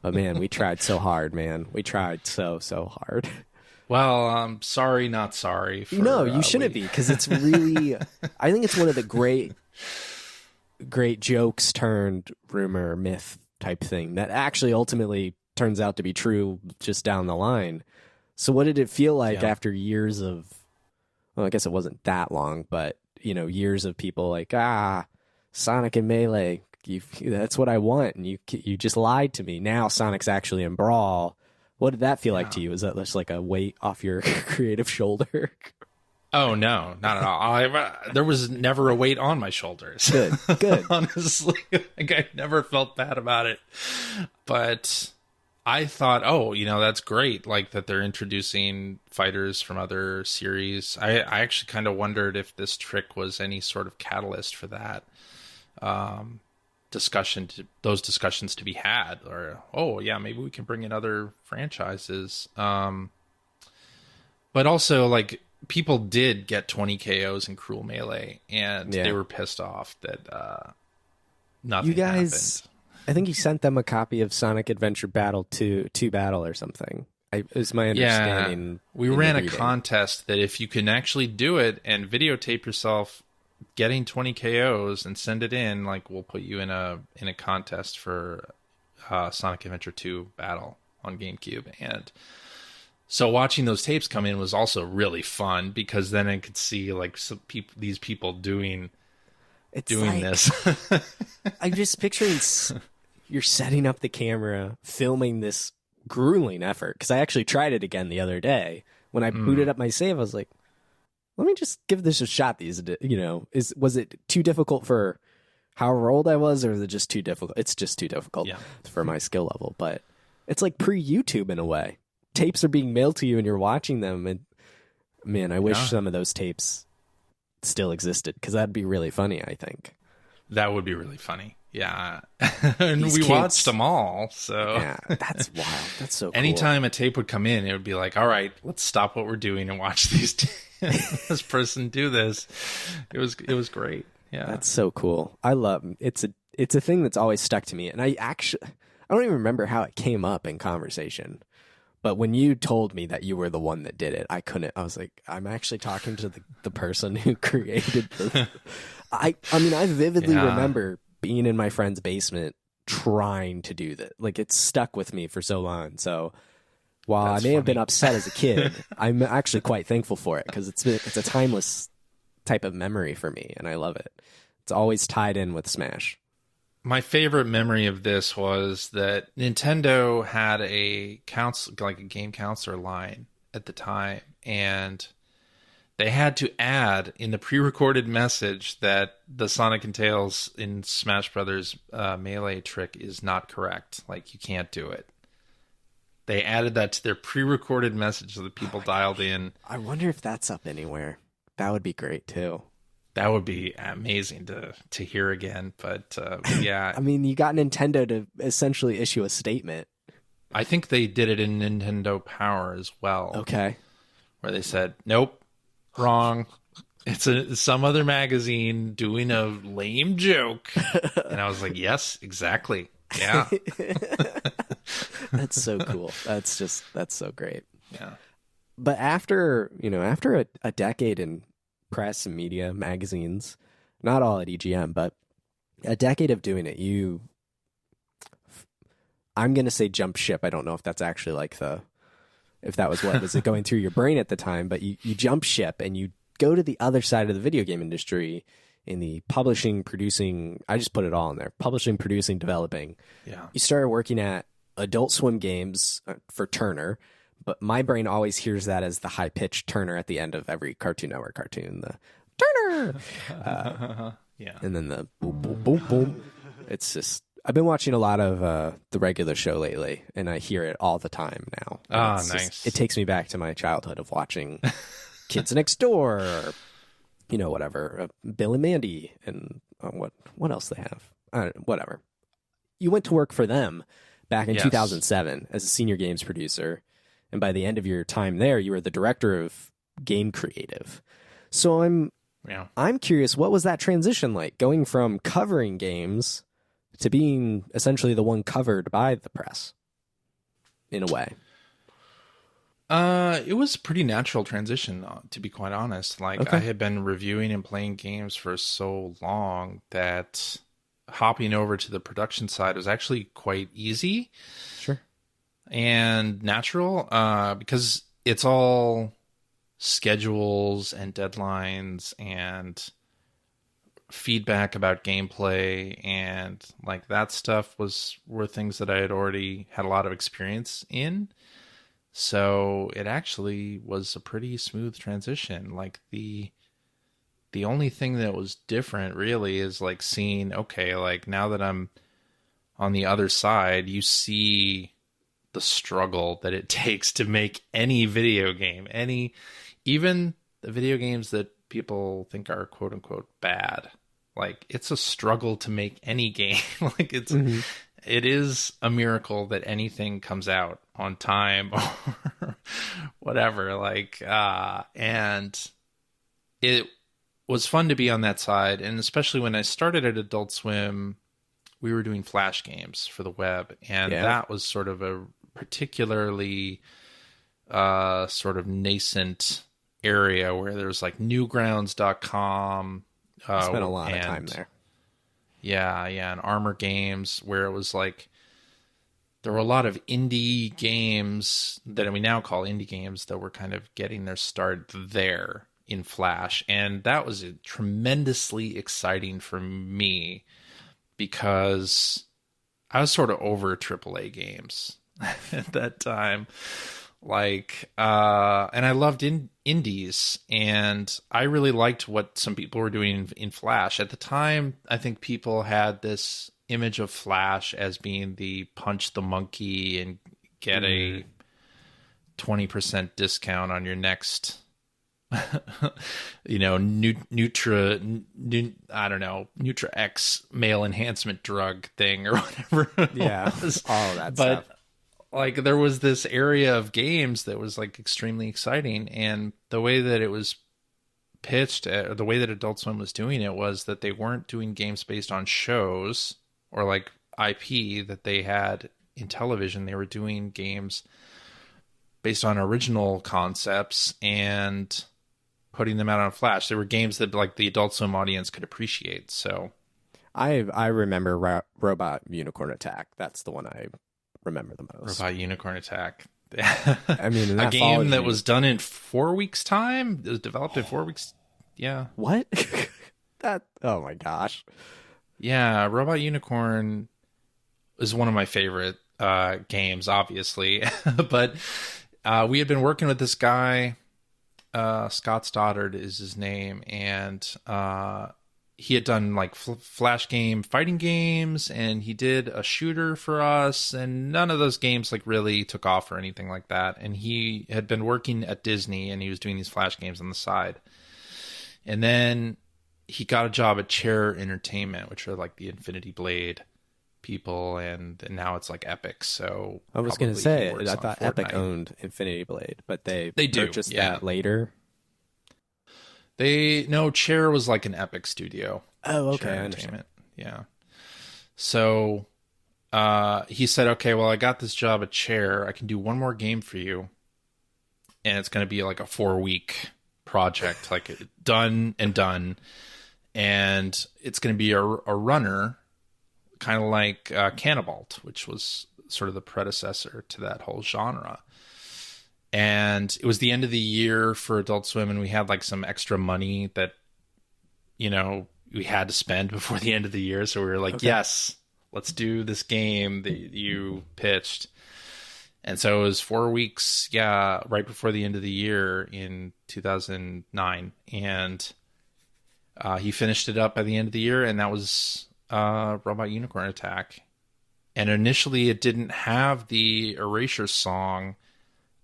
But man, we tried so hard, man. We tried so hard. Well, I'm sorry, not sorry. No, you shouldn't be, because it's really... I think it's one of the great jokes turned rumor, myth type thing that actually ultimately turns out to be true just down the line. So what did it feel like after years of... Well, I guess it wasn't that long, but, years of people like, Sonic and Melee, that's what I want, and you just lied to me. Now Sonic's actually in Brawl. What did that feel like to you? Is that just like a weight off your creative shoulder? Oh, no, not at all. There was never a weight on my shoulders. Good. Honestly, like, I never felt bad about it. But I thought, that's great, like, that they're introducing fighters from other series. I actually kind of wondered if this trick was any sort of catalyst for that. Those discussions to be had, or maybe we can bring in other franchises, but also, like, people did get 20 KOs in Cruel Melee, and they were pissed off that nothing happened. I think you sent them a copy of Sonic Adventure Battle 2 Battle or something. Is my understanding. We ran a contest that if you can actually do it and videotape yourself getting 20 KOs and send it in, like, we'll put you in a contest for Sonic Adventure 2 Battle on GameCube. And so watching those tapes come in was also really fun, because then I could see, like, these people doing this. I'm just picturing you're setting up the camera, filming this grueling effort, because I actually tried it again the other day. When I booted up my save, I was like, let me just give this a shot. Was it too difficult for however old I was, or is it just too difficult? It's just too difficult for my skill level. But it's like pre-YouTube in a way. Tapes are being mailed to you and you're watching them. And man, I wish some of those tapes still existed, because that'd be really funny, I think. That would be really funny. Yeah. And we watched them all. So yeah, that's wild. That's so cool. Anytime a tape would come in, it would be like, all right, let's stop what we're doing and watch this person do this. It was great. Yeah. That's so cool. I love it. it's a thing that's always stuck to me. And I don't even remember how it came up in conversation. But when you told me that you were the one that did it, I was like, I'm actually talking to the person who created this. I mean, I vividly remember being in my friend's basement trying to do that. Like, it's stuck with me for so long. So while I may have been upset as a kid, I'm actually quite thankful for it, because it's a timeless type of memory for me, and I love it. It's always tied in with Smash. My favorite memory of this was that Nintendo had a game counselor line at the time, and they had to add in the pre-recorded message that the Sonic and Tails in Smash Brothers melee trick is not correct. Like, you can't do it. They added that to their pre-recorded message so that people dialed in. I wonder if that's up anywhere. That would be great too. That would be amazing to hear again. But yeah. I mean, you got Nintendo to essentially issue a statement. I think they did it in Nintendo Power as well. Okay. Where they said, nope, wrong. It's some other magazine doing a lame joke. And I was like, yes, exactly. Yeah. That's so cool. That's so great. Yeah. But after a decade in press and media, magazines, not all at EGM, but a decade of doing it, I'm going to say jump ship. I don't know if that's actually if that was what was it going through your brain at the time, but you jump ship and you go to the other side of the video game industry in the publishing, producing, I just put it all in there, publishing, producing, developing. Yeah. You started working at Adult Swim Games for Turner, but my brain always hears that as the high-pitched Turner at the end of every Cartoon Network cartoon, the Turner! Yeah. And then the boom, boom, boom, boom. It's just, I've been watching a lot of the regular show lately, and I hear it all the time now. Nice. It takes me back to my childhood of watching Kids Next Door, or, whatever, Bill and Mandy, and what else they have. Whatever. You went to work for them back in 2007 as a senior games producer, and by the end of your time there, you were the director of game creative. So I'm curious, what was that transition like, going from covering games to being essentially the one covered by the press, in a way? It was a pretty natural transition, to be quite honest. I had been reviewing and playing games for so long that hopping over to the production side was actually quite easy. Sure. And natural, because it's all schedules and deadlines and feedback about gameplay, and that stuff were things that I had already had a lot of experience in. So it actually was a pretty smooth transition. The only thing that was different really is seeing, okay, now that I'm on the other side, you see the struggle that it takes to make any video game, even the video games that people think are quote unquote bad. It's a struggle to make any game. It is a miracle that anything comes out on time or whatever. And it was fun to be on that side. And especially when I started at Adult Swim, we were doing Flash games for the web. And that was sort of a particularly sort of nascent area where there's newgrounds.com. I spent a lot of time there. Yeah, and Armor Games, where it was there were a lot of indie games that we now call indie games that were kind of getting their start there in Flash. And that was tremendously exciting for me because I was sort of over AAA games at that time. And I loved indies, and I really liked what some people were doing in Flash. At the time, I think people had this image of Flash as being the punch the monkey and get a 20% discount on your next, Nutra X male enhancement drug thing or whatever. Yeah, all that stuff. There was this area of games that was extremely exciting, and the way that it was pitched, or the way that Adult Swim was doing it, was that they weren't doing games based on shows or like IP that they had in television. They were doing games based on original concepts and putting them out on Flash. They were games that like the Adult Swim audience could appreciate. So I remember Robot Unicorn Attack. That's the one I remember the most. Robot Unicorn Attack. I mean, a game that was done in 4 weeks' time. It was developed in 4 weeks. Yeah. What? Oh my gosh. Yeah, Robot Unicorn is one of my favorite games, obviously. But we had been working with this guy, Scott Stoddard is his name, and he had done like flash game fighting games, and he did a shooter for us, and none of those games like really took off or anything like that. And he had been working at Disney, and he was doing these flash games on the side. And then he got a job at Chair Entertainment, which are like the Infinity Blade people, and now it's like Epic. So I was going to say, I thought Epic owned Infinity Blade, but they purchased that later. Chair was like an Epic studio. Oh, okay. Chair Entertainment. Yeah. So he said, okay, well, I got this job at Chair. I can do one more game for you. And it's going to be like a 4-week project, like done. And it's going to be a runner, kind of like Cannibalt, which was sort of the predecessor to that whole genre. And it was the end of the year for Adult Swim, and we had like some extra money that, we had to spend before the end of the year. So we were like, yes, let's do this game that you pitched. And so it was 4 weeks, right before the end of the year in 2009. And he finished it up by the end of the year, and that was Robot Unicorn Attack. And initially it didn't have the Erasure song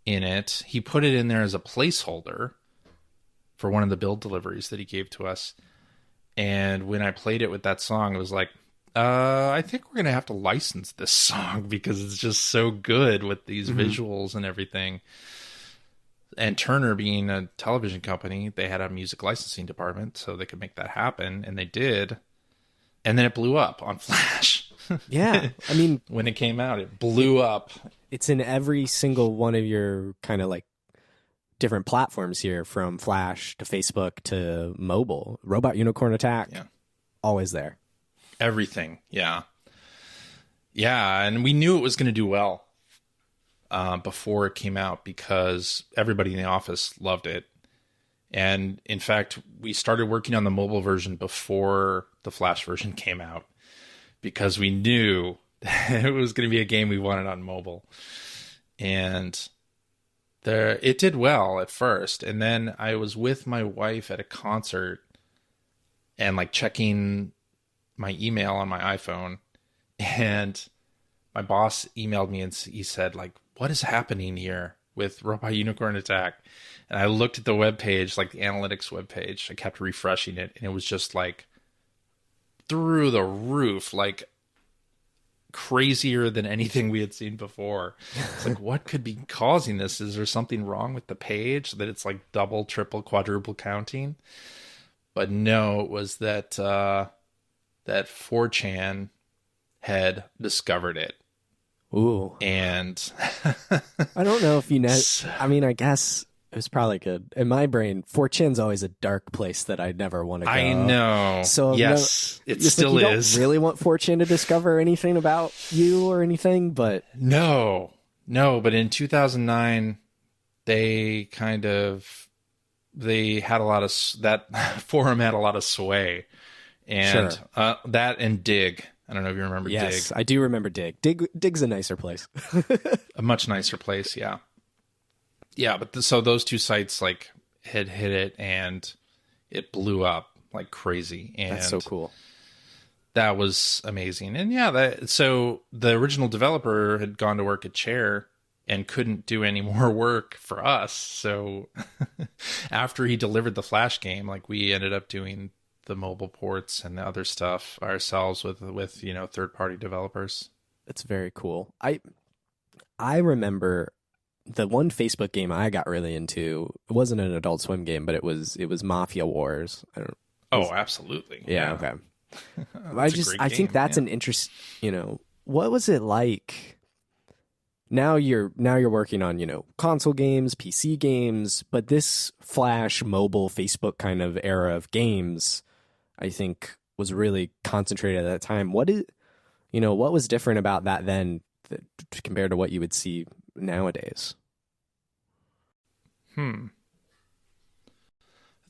in it. He put it in there as a placeholder for one of the build deliveries that he gave to us. And when I played it with that song, it was like, I think we're going to have to license this song because it's just so good with these visuals and everything. And Turner being a television company, they had a music licensing department, so they could make that happen. And they did. And then it blew up on Flash. Yeah. I mean, when it came out, it blew up. It's in every single one of your kind of like different platforms here, from Flash to Facebook to mobile. Robot Unicorn Attack, always there. Everything, yeah. And we knew it was going to do well before it came out because everybody in the office loved it. And in fact, we started working on the mobile version before the Flash version came out because we knew it was going to be a game we wanted on mobile. And it did well at first. And then I was with my wife at a concert and like checking my email on my iPhone. And my boss emailed me and he said, like, what is happening here with Robot Unicorn Attack? And I looked at the webpage, like the analytics webpage. I kept refreshing it. And it was just like through the roof, like crazier than anything we had seen before. It's like, what could be causing this? Is there something wrong with the page that it's like double, triple, quadruple counting? But no, it was that that 4chan had discovered it. Ooh. And I don't know if you know. I mean, I guess it was probably good. In my brain, 4chan's always a dark place that I never want to go. I know. So yes, it still like, is. You don't really want 4chan to discover anything about you or anything, but no. But in 2009, they had a lot of that forum had a lot of sway, and that and Dig. I don't know if you remember Dig. Yes, I do remember Dig. Dig's a nicer place. A much nicer place, yeah. Yeah, but so those two sites like had hit it and it blew up like crazy. And that's so cool. That was amazing. And so the original developer had gone to work at Chair and couldn't do any more work for us. So after he delivered the Flash game, like we ended up doing the mobile ports and the other stuff ourselves with third-party developers. That's very cool. I remember the one Facebook game I got really into. It wasn't an Adult Swim game, but it was Mafia Wars. Oh, absolutely. Yeah. Okay. I think that's an interest, what was it like? Now you're working on, console games, PC games, but this Flash, mobile, Facebook kind of era of games, I think was really concentrated at that time. What was different about that then compared to what you would see nowadays? I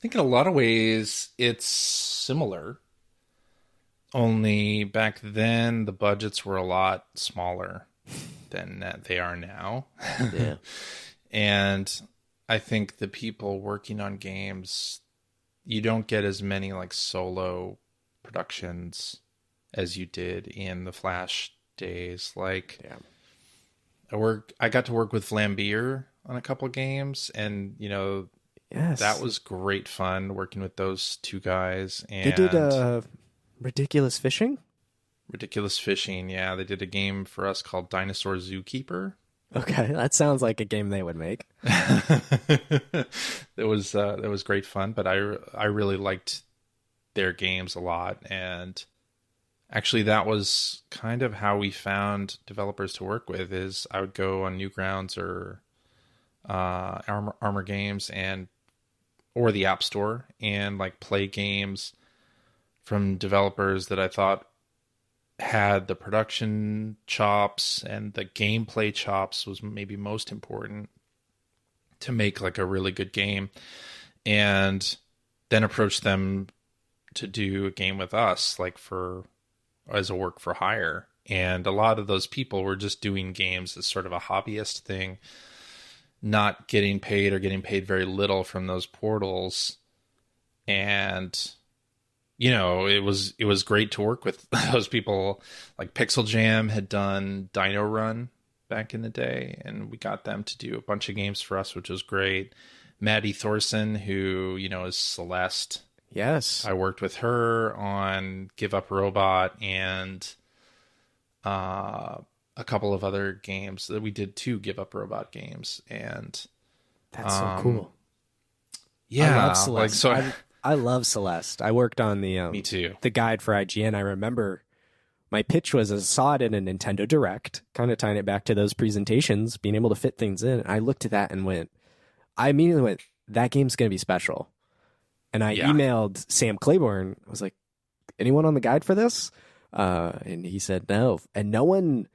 think in a lot of ways it's similar. Only back then the budgets were a lot smaller than they are now. Yeah. And I think the people working on games, you don't get as many like solo productions as you did in the Flash days. Like, I got to work with Flambeer on a couple of games, and Yes. that was great fun working with those two guys. And They did Ridiculous Fishing? Ridiculous Fishing, yeah. They did a game for us called Dinosaur Zookeeper. Okay, that sounds like a game they would make. It was great fun, but I really liked their games a lot, and actually that was kind of how we found developers to work with. Is I would go on Newgrounds or Armor Games or the App Store and like play games from developers that I thought had the production chops and the gameplay chops was maybe most important to make like a really good game, and then approach them to do a game with us, like as a work for hire. And a lot of those people were just doing games as sort of a hobbyist thing, not getting paid or getting paid very little from those portals. And it was great to work with those people. Like Pixel Jam had done Dino Run back in the day, and we got them to do a bunch of games for us, which was great. Maddie Thorson, who, is Celeste. Yes. I worked with her on Give Up Robot and a couple of other games that we did 2 Give Up Robot games. And that's so cool. Yeah. I love Celeste. I love Celeste. I worked on me too. The guide for IGN. I remember my pitch was I saw it in a Nintendo Direct, kind of tying it back to those presentations, being able to fit things in. I looked at that and I immediately went, that game's going to be special. And I emailed Sam Claiborne. I was like, anyone on the guide for this? And he said no. And no one,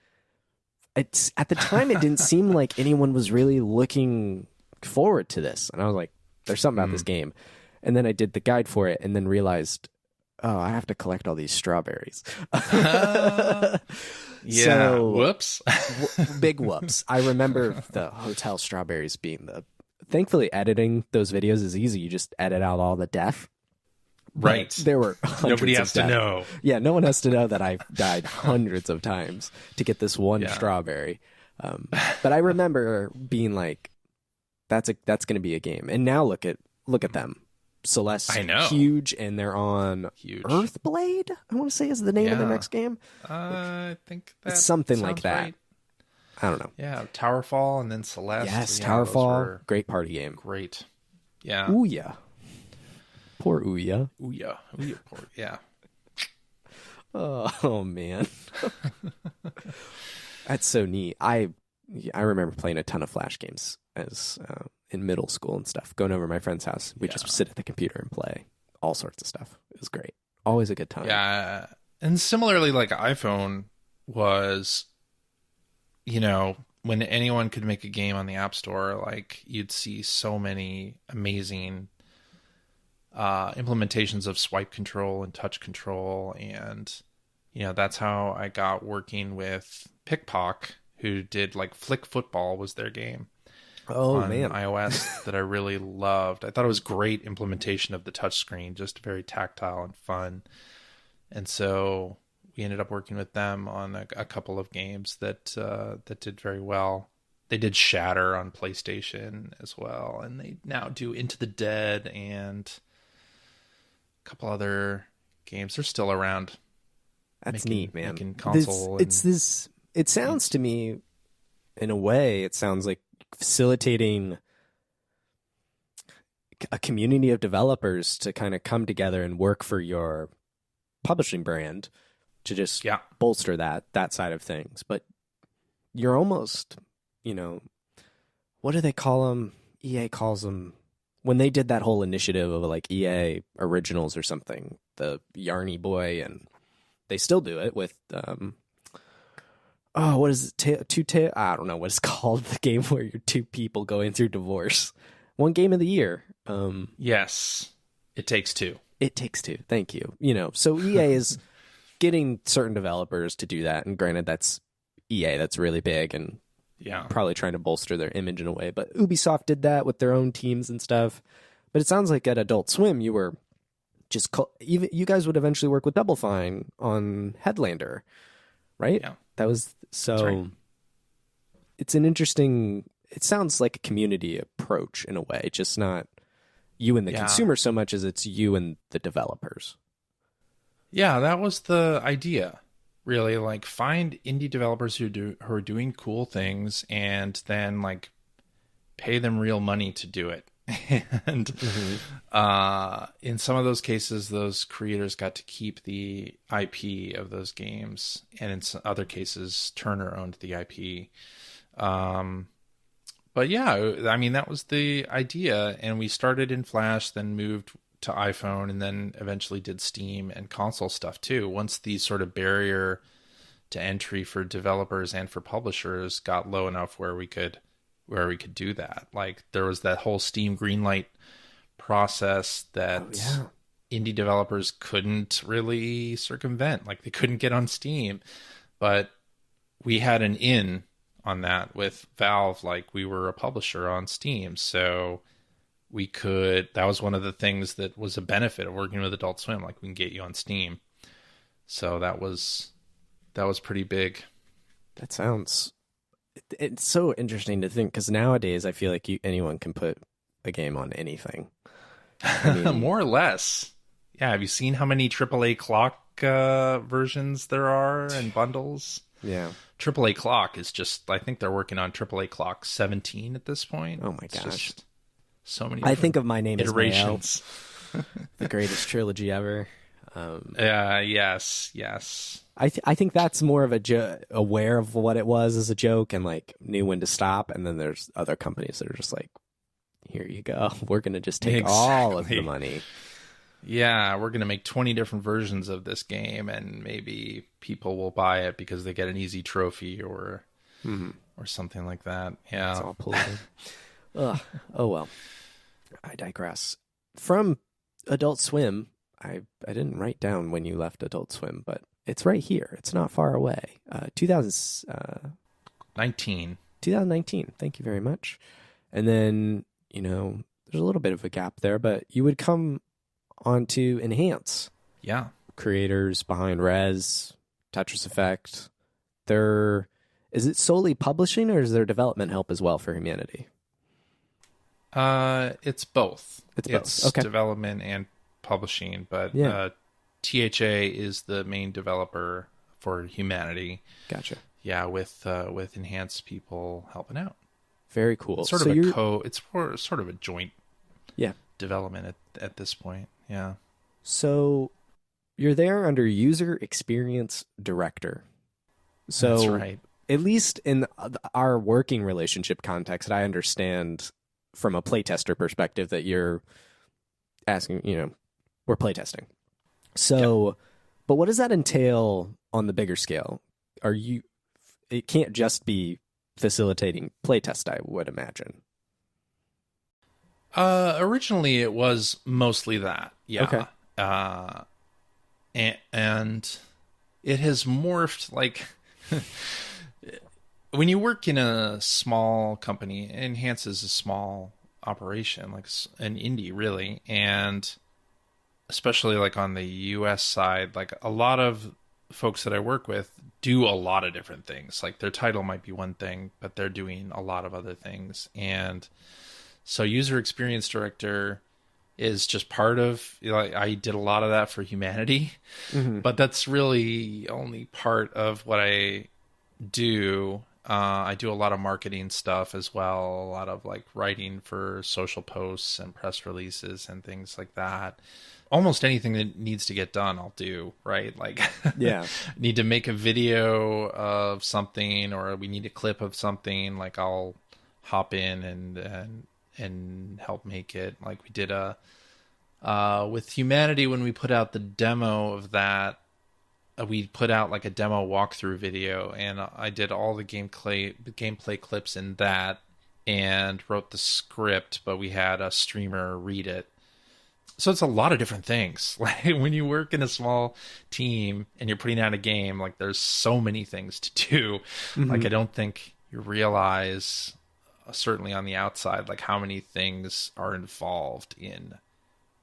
at the time, it didn't seem like anyone was really looking forward to this. And I was like, there's something about this game. And then I did the guide for it and then realized, I have to collect all these strawberries. So, whoops. Big whoops. I remember the hotel strawberries being thankfully editing those videos is easy. You just edit out all the death. Right. But there were nobody has to know. Yeah, no one has to know that I've died hundreds of times to get this one strawberry. But I remember being like, that's going to be a game. And now look at them. Celeste, I know. Huge, and they're on Earthblade, I want to say is the name of the next game. I think that's something like that. Right. I don't know. Yeah, Towerfall and then Celeste. Yes, Towerfall. Great party game. Great. Yeah. Ouya. Poor Ouya. Ouya, poor. Yeah. Oh man. That's so neat. I remember playing a ton of Flash games as in middle school and stuff. Going over to my friend's house, we just sit at the computer and play all sorts of stuff. It was great. Always a good time. Yeah, and similarly, like iPhone was, when anyone could make a game on the App Store, like you'd see so many amazing implementations of swipe control and touch control, and that's how I got working with Pickpock, who did like Flick Football was their game on iOS that I really loved. I thought it was great implementation of the touchscreen, just very tactile and fun. And so we ended up working with them on a couple of games that did very well. They did Shatter on PlayStation as well, and they now do Into the Dead and a couple other games. They're still around. That's neat, man. Making console. It sounds to me, in a way, it sounds like facilitating a community of developers to kind of come together and work for your publishing brand to just Yeah. bolster that side of things. But you're almost, what do they call them? EA calls them, when they did that whole initiative of like EA Originals or something, the Yarny Boy, and they still do it with what is it? I don't know what it's called. The game where you're two people going through divorce. One game of the year. Yes, It Takes Two. It Takes Two. Thank you. So EA is getting certain developers to do that, and granted, that's EA. That's really big, and probably trying to bolster their image in a way. But Ubisoft did that with their own teams and stuff. But it sounds like at Adult Swim, you were just even you guys would eventually work with Double Fine on Headlander, right? Yeah, that was so. That's right. It's an interesting. It sounds like a community approach in a way, just not you and the consumer so much as it's you and the developers. Yeah, that was the idea. Really, like, find indie developers who are doing cool things, and then like pay them real money to do it. And in some of those cases, those creators got to keep the IP of those games, and in some other cases, Turner owned the IP. But yeah, I mean, that was the idea, and we started in Flash, then moved to iPhone, and then eventually did Steam and console stuff too. Once the sort of barrier to entry for developers and for publishers got low enough where we could do that. Like, there was that whole Steam greenlight process that indie developers couldn't really circumvent. Like, they couldn't get on Steam, but we had an in on that with Valve. Like, we were a publisher on Steam, so we could, that was one of the things that was a benefit of working with Adult Swim. Like, we can get you on Steam. So that was pretty big. That sounds, it's so interesting to think, because nowadays I feel like anyone can put a game on anything. I mean, more or less. Yeah. Have you seen how many AAA clock versions there are and bundles? Yeah. AAA clock is just, I think they're working on AAA clock 17 at this point. Oh my gosh. So many. I think of My Name iterations. Is Mayo, the greatest trilogy ever. Yes. I think that's more of aware of what it was as a joke and like knew when to stop. And then there's other companies that are just like, here you go. We're going to just take all of the money. Yeah, we're going to make 20 different versions of this game, and maybe people will buy it because they get an easy trophy or something like that. Yeah. It's all political. Oh, well. I digress. From Adult Swim, I didn't write down when you left Adult Swim, but it's right here. It's not far away. 2019. Thank you very much. And then, there's a little bit of a gap there, but you would come onto Enhance. Yeah. Creators behind Rez, Tetris Effect. Is it solely publishing, or is there development help as well for Humanity? It's both. It's okay. Development and publishing, but THA is the main developer for Humanity. Gotcha. Yeah, with Enhanced people helping out. Very cool. It's sort of a joint development at this point. Yeah. So you're there under User Experience Director. So that's right. At least in our working relationship context, I understand from a playtester perspective that you're asking, we're playtesting. So, but what does that entail on the bigger scale? It can't just be facilitating playtest, I would imagine. Originally it was mostly that. Yeah. Okay. And it has morphed, like, when you work in a small company, Enhance is a small operation, like an indie really, and especially like on the US side, like a lot of folks that I work with do a lot of different things. Like, their title might be one thing, but they're doing a lot of other things. And so User Experience Director is just part of, I did a lot of that for Humanity, but that's really only part of what I do. I do a lot of marketing stuff as well, a lot of like writing for social posts and press releases and things like that. almost anything that needs to get done, I'll do, right? Like, Yeah. need to make a video of something, or we need a clip of something, like I'll hop in and help make it. Like we did with Humanity, when we put out the demo of that, we put out like a demo walkthrough video, and I did all the gameplay clips in that and wrote the script, but we had a streamer read it. So it's a lot of different things. Like when you work in a small team and you're putting out a game, like there's so many things to do. Mm-hmm. Like I don't think you realize, certainly on the outside, like how many things are involved in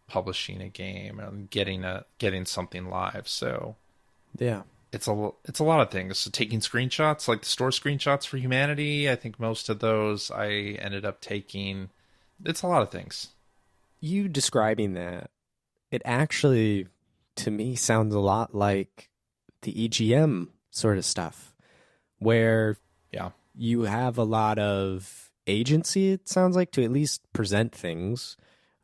publishing a game and getting something live. So yeah, it's a lot of things. So taking screenshots, like the store screenshots for Humanity, I think most of those I ended up taking. It's a lot of things. You describing that, it actually, to me, sounds a lot like the EGM sort of stuff, where you have a lot of agency, it sounds like, to at least present things.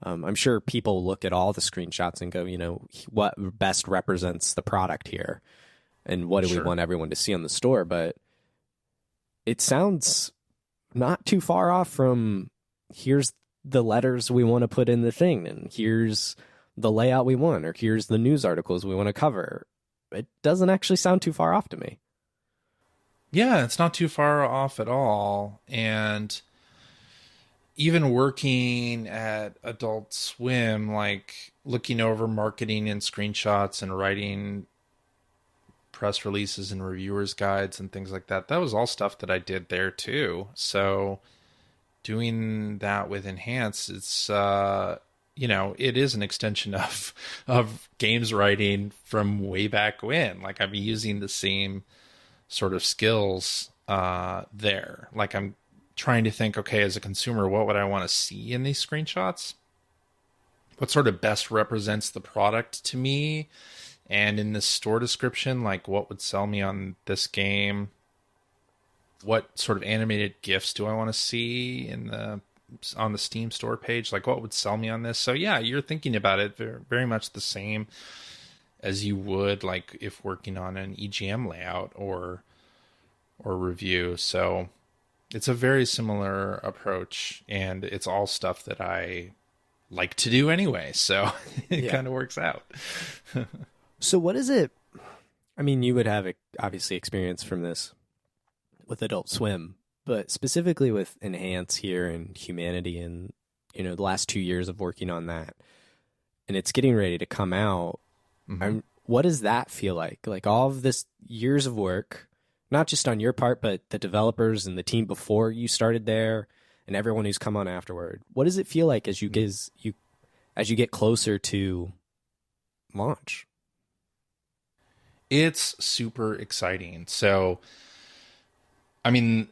I'm sure people look at all the screenshots and go, what best represents the product here, and what do we want everyone to see on the store? But it sounds not too far off from, here's the letters we want to put in the thing, and here's the layout we want, or here's the news articles we want to cover. It doesn't actually sound too far off to me. Yeah, it's not too far off at all. And even working at Adult Swim, like looking over marketing and screenshots and writing press releases and reviewers guides and things like that, that was all stuff that I did there too. So doing that with Enhance, it's it is an extension of games writing from way back when. Like I'm using the same sort of skills there. Like I'm trying to think, okay, as a consumer, what would I want to see in these screenshots? What sort of best represents the product to me? And in this store description, like what would sell me on this game? What sort of animated GIFs do I want to see on the Steam store page? Like what would sell me on this? So yeah, you're thinking about it very much the same as you would like if working on an EGM layout or review. So it's a very similar approach, and it's all stuff that I like to do anyway. So it kind of works out. So what is it? I mean, you would have obviously experience from this with Adult Swim, but specifically with Enhance here and Humanity, and the last 2 years of working on that, and it's getting ready to come out. Mm-hmm. What does that feel like? Like all of this years of work, not just on your part, but the developers and the team before you started there, and everyone who's come on afterward. What does it feel like as you get closer to launch? It's super exciting. So, I mean,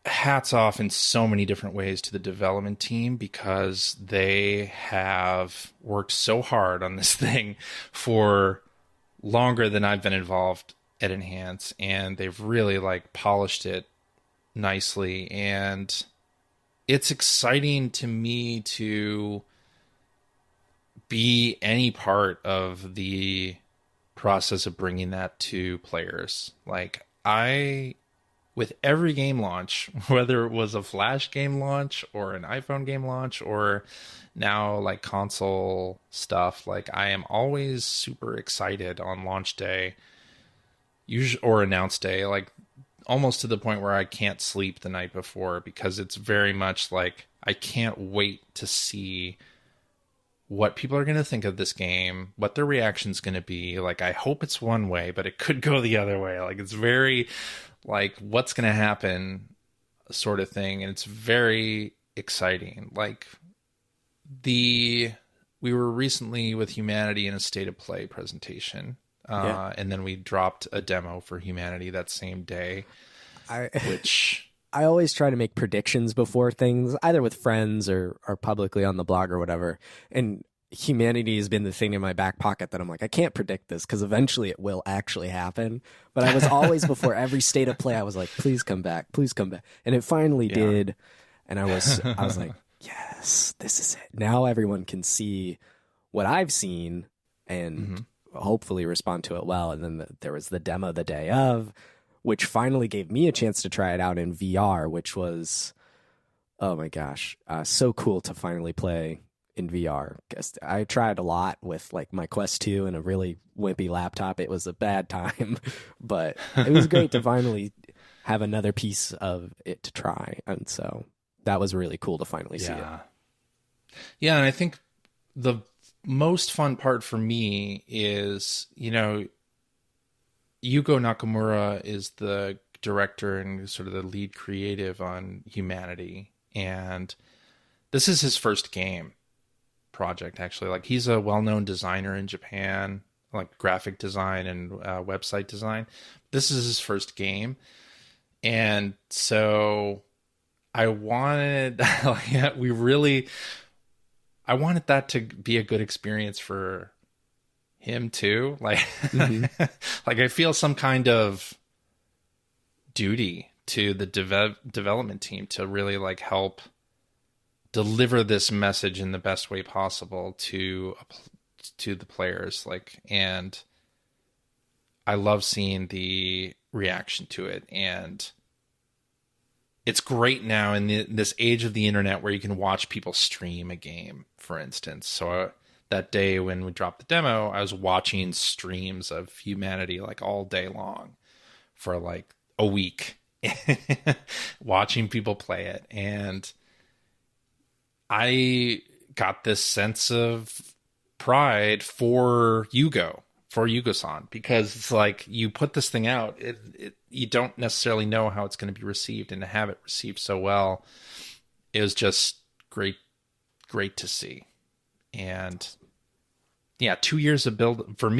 hats off in so many different ways to the development team, because they have worked so hard on this thing for longer than I've been involved at Enhance, and they've really like polished it nicely. And it's exciting to me to be any part of the process of bringing that to players. Like with every game launch, whether it was a Flash game launch or an iPhone game launch or now like console stuff, like I am always super excited on launch day, usually, or announce day, like almost to the point where I can't sleep the night before, because it's very much like I can't wait to see what people are going to think of this game, what their reaction's going to be. Like, I hope it's one way, but it could go the other way. Like, it's very, like, what's going to happen sort of thing. And it's very exciting. Like, we were recently with Humanity in a State of Play presentation. And then we dropped a demo for Humanity that same day, which I always try to make predictions before things, either with friends or publicly on the blog or whatever. And Humanity has been the thing in my back pocket that I'm like, I can't predict this because eventually it will actually happen. But I was always, before every State of Play, I was like, please come back, please come back. And it finally did. And I was like, yes, this is it. Now everyone can see what I've seen and hopefully respond to it well. And then there was the demo the day of, which finally gave me a chance to try it out in VR, which was, oh my gosh, so cool to finally play in VR. I tried a lot with like my Quest 2 and a really wimpy laptop. It was a bad time, but it was great to finally have another piece of it to try. And so that was really cool to finally see it. Yeah, and I think the most fun part for me is, Yugo Nakamura is the director and sort of the lead creative on Humanity. And this is his first game project, actually. Like, he's a well-known designer in Japan, like graphic design and website design. This is his first game. And so I wanted, I wanted that to be a good experience for him too. Like, like I feel some kind of duty to the development team to really like help deliver this message in the best way possible to the players. Like, and I love seeing the reaction to it. And it's great now in this age of the internet where you can watch people stream a game, for instance. So that day when we dropped the demo, I was watching streams of Humanity like all day long for like a week, watching people play it. And I got this sense of pride for Yugo-san, because it's like, you put this thing out, you don't necessarily know how it's going to be received, and to have it received so well is just great to see. And yeah, 2 years of build up for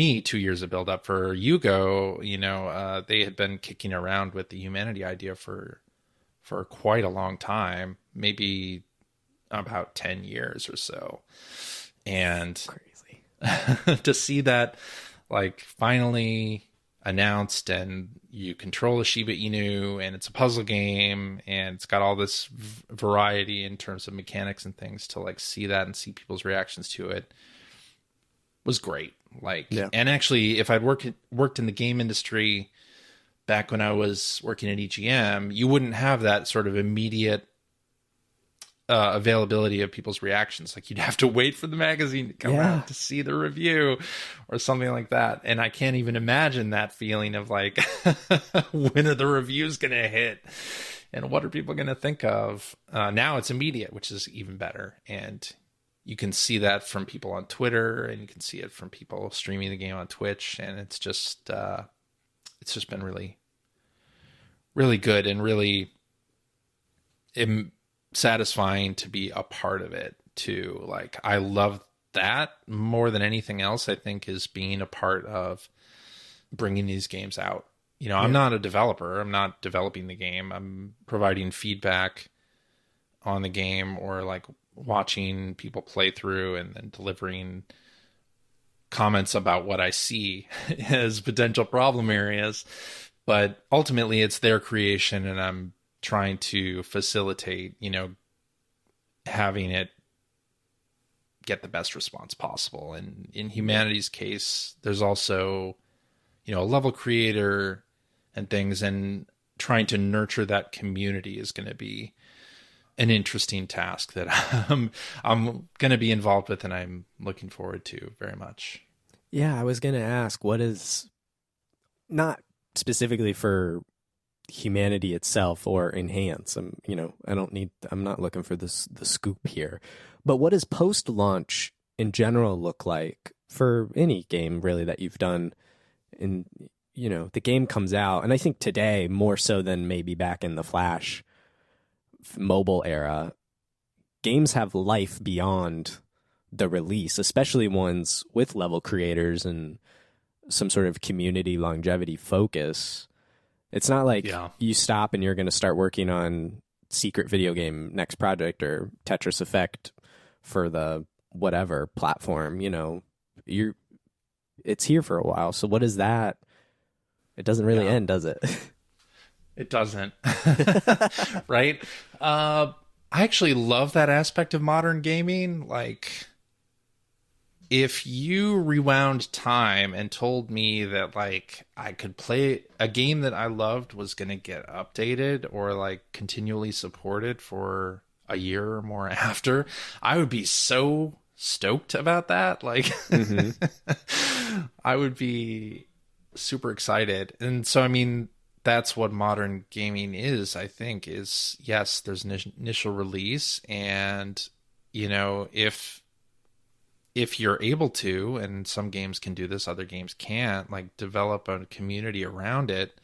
Yugo. They had been kicking around with the Humanity idea for quite a long time, maybe about 10 years or so. And crazy to see that like finally announced, and you control a Shiba Inu, and it's a puzzle game, and it's got all this variety in terms of mechanics and things, to like see that and see people's reactions to it was great. Like, yeah. And actually, if I'd worked in the game industry back when I was working at EGM, you wouldn't have that sort of immediate availability of people's reactions. Like, you'd have to wait for the magazine to come out to see the review or something like that. And I can't even imagine that feeling of like, when are the reviews going to hit and what are people going to think of? Now it's immediate, which is even better. And you can see that from people on Twitter, and you can see it from people streaming the game on Twitch. And it's just been really, really good, and really satisfying to be a part of it too. Like, I love that more than anything else, I think, is being a part of bringing these games out. I'm not a developer. I'm not developing the game. I'm providing feedback on the game, or like watching people play through and then delivering comments about what I see as potential problem areas. But ultimately it's their creation, and I'm trying to facilitate, having it get the best response possible. And in Humanity's case, there's also, a level creator and things, and trying to nurture that community is going to be an interesting task that I'm going to be involved with, and I'm looking forward to very much. Yeah, I was going to ask, what is, not specifically for Humanity itself or Enhance, I'm not looking for the scoop here, but what does post-launch in general look like for any game really that you've done? And the game comes out, and I think today more so than maybe back in the Flash mobile era, games have life beyond the release, especially ones with level creators and some sort of community longevity focus. It's not like you stop and you're going to start working on secret video game next project or Tetris Effect for the whatever platform. It's here for a while. So what is that? It doesn't really end, does it? It doesn't. Right? I actually love that aspect of modern gaming. Like, if you rewound time and told me that like I could play a game that I loved was going to get updated or like continually supported for a year or more after, I would be so stoked about that. Like I would be super excited. And so, I mean, that's what modern gaming is, I think, is yes, there's an initial release, and you know, if you're able to, and some games can do this, other games can't, like develop a community around it,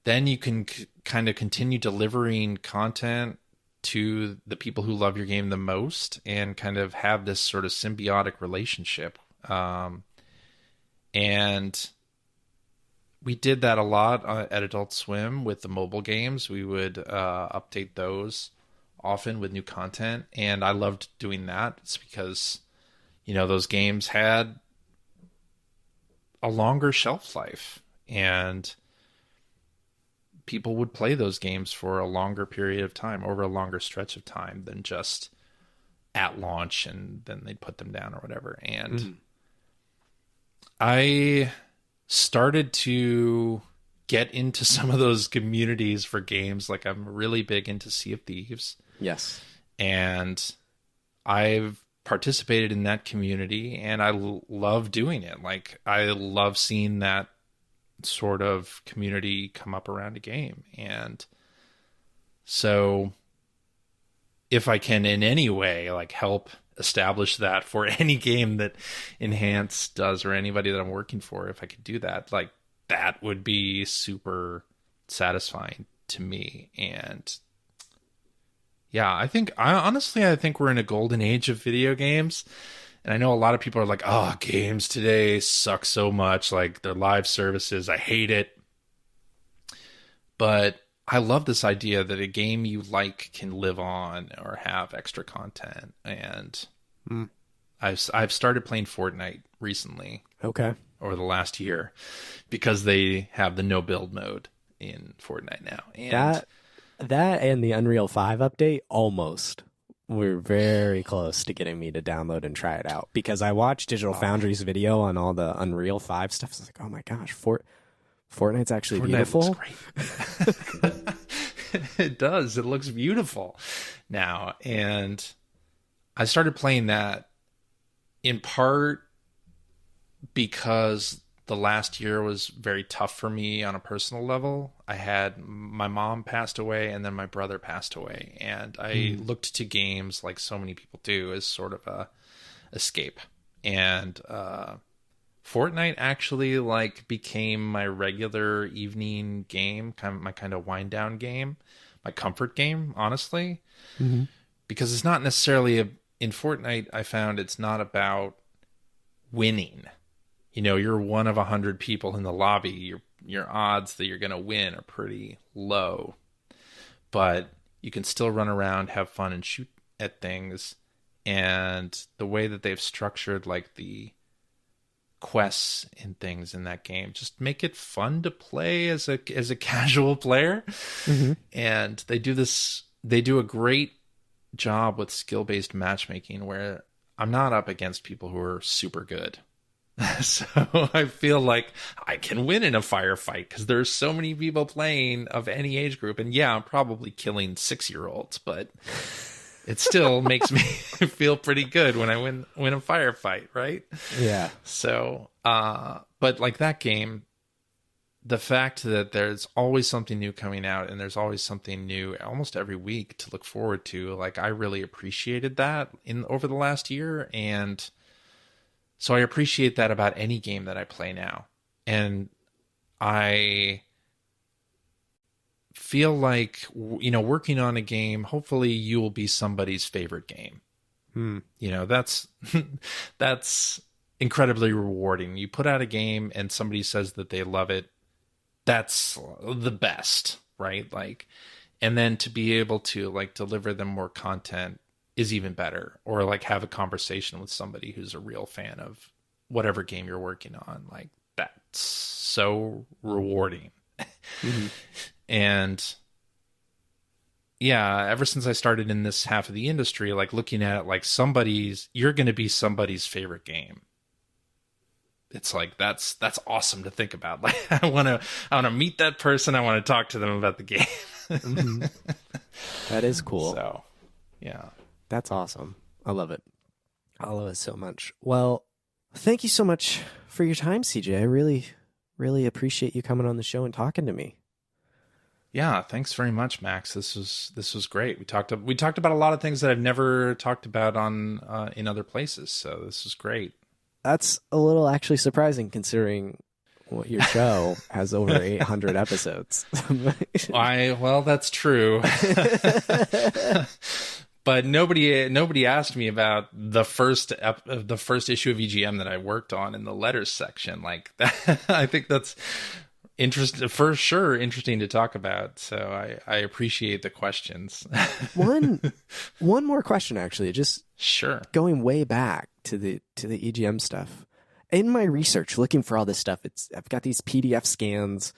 then you can kind of continue delivering content to the people who love your game the most and kind of have this sort of symbiotic relationship. And we did that a lot at Adult Swim with the mobile games. We would update those often with new content, and I loved doing that. It's because, you know, those games had a longer shelf life, and people would play those games for a longer period of time, over a longer stretch of time than just at launch, and then they'd put them down or whatever. And I started to get into some of those communities for games. Like, I'm really big into Sea of Thieves. Yes. And I've participated in that community, and I love doing it. Like, I love seeing that sort of community come up around a game. And so if I can in any way like help establish that for any game that Enhance does, or anybody that I'm working for, if I could do that, like, that would be super satisfying to me. And yeah, I think we're in a golden age of video games. And I know a lot of people are like, oh, games today suck so much. Like, their live services, I hate it. But I love this idea that a game you like can live on or have extra content. And I've started playing Fortnite recently. Okay. Over the last year, because they have the no build mode in Fortnite now. And that and the Unreal 5 update almost were very close to getting me to download and try it out, because I watched Digital Foundry's video on all the Unreal 5 stuff. I was like, oh my gosh, Fortnite's actually beautiful. Looks great. It does. It looks beautiful now. And I started playing that in part because the last year was very tough for me on a personal level. I had my mom passed away, and then my brother passed away, and I looked to games, like so many people do, as sort of a escape. And Fortnite actually like became my regular evening game, my kind of wind down game, my comfort game, honestly. Because it's not necessarily in Fortnite, I found it's not about winning. You know, you're one of 100 people in the lobby. Your odds that you're going to win are pretty low. But you can still run around, have fun, and shoot at things. And the way that they've structured like the quests and things in that game just make it fun to play as a casual player. And they do a great job with skill-based matchmaking, where I'm not up against people who are super good. So I feel like I can win in a firefight because there's so many people playing of any age group. And yeah, I'm probably killing 6-year-olds, but it still makes me feel pretty good when I win a firefight, right? Yeah. So, but like that game, the fact that there's always something new coming out, and there's always something new almost every week to look forward to, like, I really appreciated that over the last year. And so I appreciate that about any game that I play now. And I feel like, you know, working on a game, hopefully you will be somebody's favorite game. You know, that's incredibly rewarding. You put out a game and somebody says that they love it. That's the best, right? Like, and then to be able to like deliver them more content is even better. Or like have a conversation with somebody who's a real fan of whatever game you're working on. Like, that's so rewarding. And yeah, ever since I started in this half of the industry, like looking at it like you're going to be somebody's favorite game. It's like, that's awesome to think about. Like, I want to meet that person. I want to talk to them about the game. Mm-hmm. That is cool. So, yeah. That's awesome. I love it. I love it so much. Well, thank you so much for your time, CJ. I really, really appreciate you coming on the show and talking to me. Yeah, thanks very much, Max. This was great. We talked about a lot of things that I've never talked about on in other places. So this is great. That's a little actually surprising considering what your show has over 800 episodes. Well, that's true. But nobody asked me about the first issue of EGM that I worked on in the letters section. Like that, I think that's interesting to talk about. So I appreciate the questions. One more question, actually, just sure, going way back to the EGM stuff. In my research, looking for all this stuff, I've got these PDF scans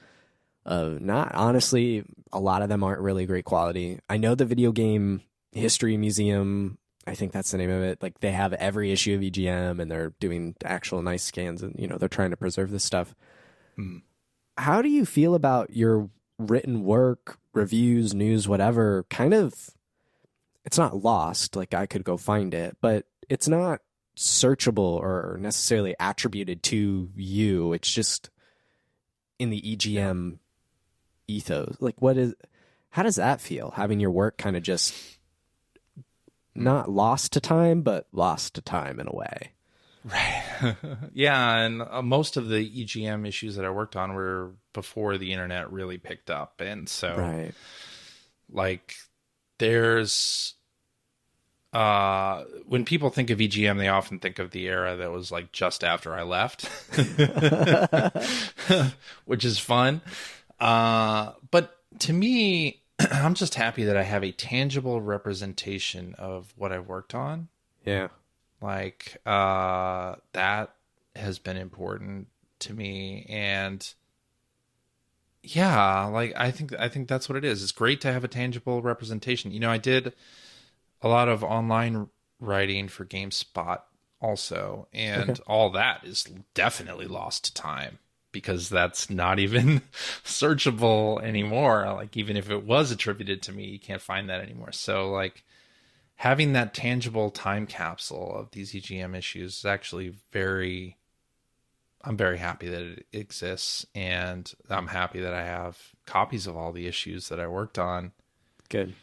of honestly, a lot of them aren't really great quality. I know the Video Game History Museum, I think that's the name of it. Like, they have every issue of EGM and they're doing actual nice scans and, they're trying to preserve this stuff. How do you feel about your written work, reviews, news, whatever? Kind of, it's not lost. Like, I could go find it, but it's not searchable or necessarily attributed to you. It's just in the EGM ethos. Like, how does that feel? Having your work kind of just not lost to time, but lost to time in a way. Right. Yeah. And most of the EGM issues that I worked on were before the internet really picked up. And so, right. Like, there's, when people think of EGM, they often think of the era that was like just after I left, which is fun. But to me, I'm just happy that I have a tangible representation of what I've worked on. Yeah. Like, that has been important to me. And yeah, like, I think that's what it is. It's great to have a tangible representation. I did a lot of online writing for GameSpot also, and all that is definitely lost to time because that's not even searchable anymore. Like, even if it was attributed to me, you can't find that anymore. So, like, having that tangible time capsule of these EGM issues is actually I'm very happy that it exists, and I'm happy that I have copies of all the issues that I worked on. Good.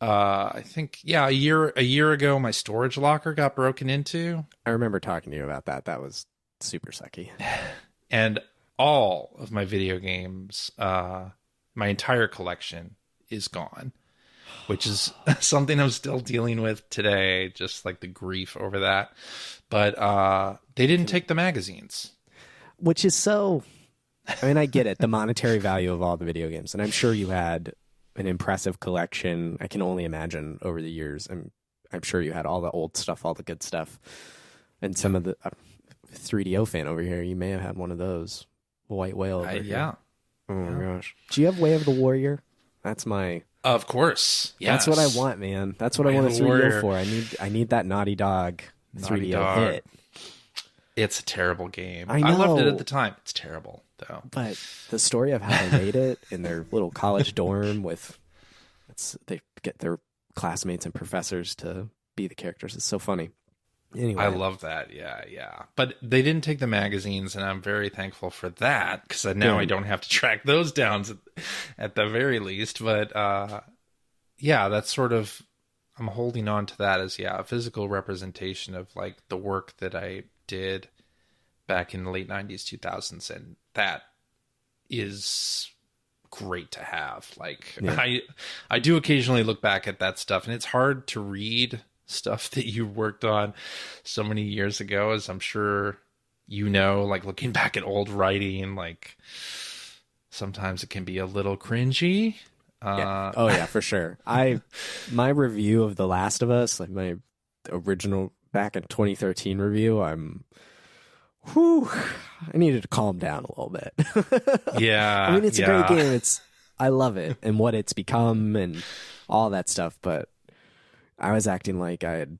I think, a year ago, my storage locker got broken into. I remember talking to you about that. That was super sucky. And all of my video games, my entire collection is gone, which is something I'm still dealing with today, just like the grief over that. But they didn't take the magazines. Which is so... I mean, I get it, the monetary value of all the video games. And I'm sure you had an impressive collection. I can only imagine over the years. I'm sure you had all the old stuff, all the good stuff. And some of the 3DO fan over here, you may have had one of those. White Whale over here. Yeah. Oh my gosh. Do you have Way of the Warrior? That's my... Of course. Yes. That's what I want, man. That's what I want a 3DO for. I need that Naughty Dog 3DO hit. It's a terrible game. I know. I loved it at the time. It's terrible, though. But the story of how they made it in their little college dorm they get their classmates and professors to be the characters. It's so funny. Anyway. I love that. Yeah. But they didn't take the magazines, and I'm very thankful for that, because now I don't have to track those down at the very least. But that's sort of, I'm holding on to that as a physical representation of like the work that I did back in the late 90s, 2000s, and that is great to have. Like, I do occasionally look back at that stuff, and it's hard to read stuff that you worked on so many years ago, as I'm sure like looking back at old writing, like sometimes it can be a little cringy. Oh yeah, for sure. My review of The Last of Us, like my original back in 2013 review, I needed to calm down a little bit. Yeah. I mean, it's a great game. I love it and what it's become and all that stuff, but I was acting like I had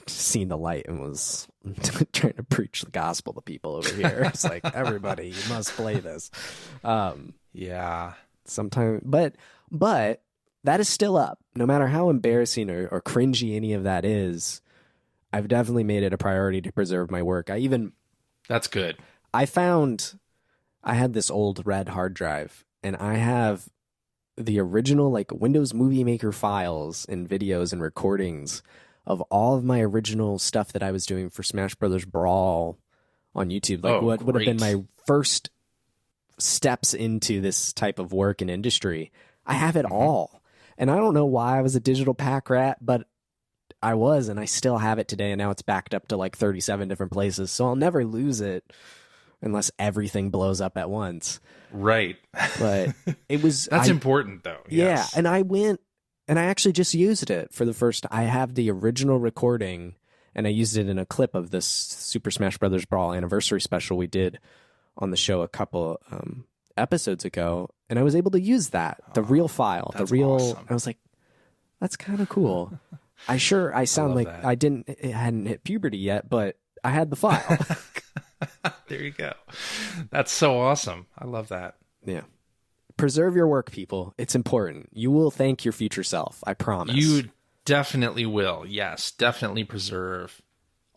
seen the light and was trying to preach the gospel to people over here. It's like, everybody, you must play this. Yeah. Sometimes, but that is still up. No matter how embarrassing or cringy any of that is, I've definitely made it a priority to preserve my work. That's good. I found I had this old red hard drive, and I have the original like Windows Movie Maker files and videos and recordings of all of my original stuff that I was doing for Smash Brothers Brawl on YouTube. Like what would have been my first steps into this type of work and industry. I have it all. And I don't know why I was a digital pack rat, but I was, and I still have it today, and now it's backed up to like 37 different places, so I'll never lose it unless everything blows up at once. Right. But it was... That's important, though. Yes. Yeah, and I went, and I actually just used it for the first... I have the original recording, and I used it in a clip of this Super Smash Brothers Brawl anniversary special we did on the show a couple episodes ago, and I was able to use that, the real file, the real... Awesome. I was like, that's kind of cool. I sound like that. It hadn't hit puberty yet, but I had the file. There you go. That's so awesome. I love that. Yeah. Preserve your work, people. It's important. You will thank your future self. I promise. You definitely will. Yes. Definitely preserve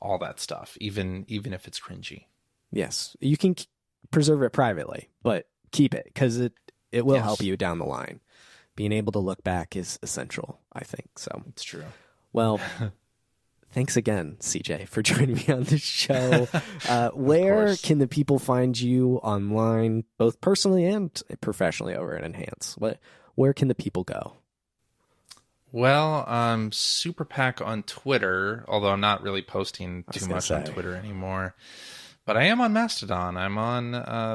all that stuff, even if it's cringy. Yes. You can preserve it privately, but keep it because it will help you down the line. Being able to look back is essential, I think. So it's true. Well, thanks again, CJ, for joining me on the show. Where can the people find you online, both personally and professionally over at Enhance? Where can the people go? Well, SuperPack on Twitter, although I'm not really posting too much on Twitter anymore. But I am on Mastodon. I'm on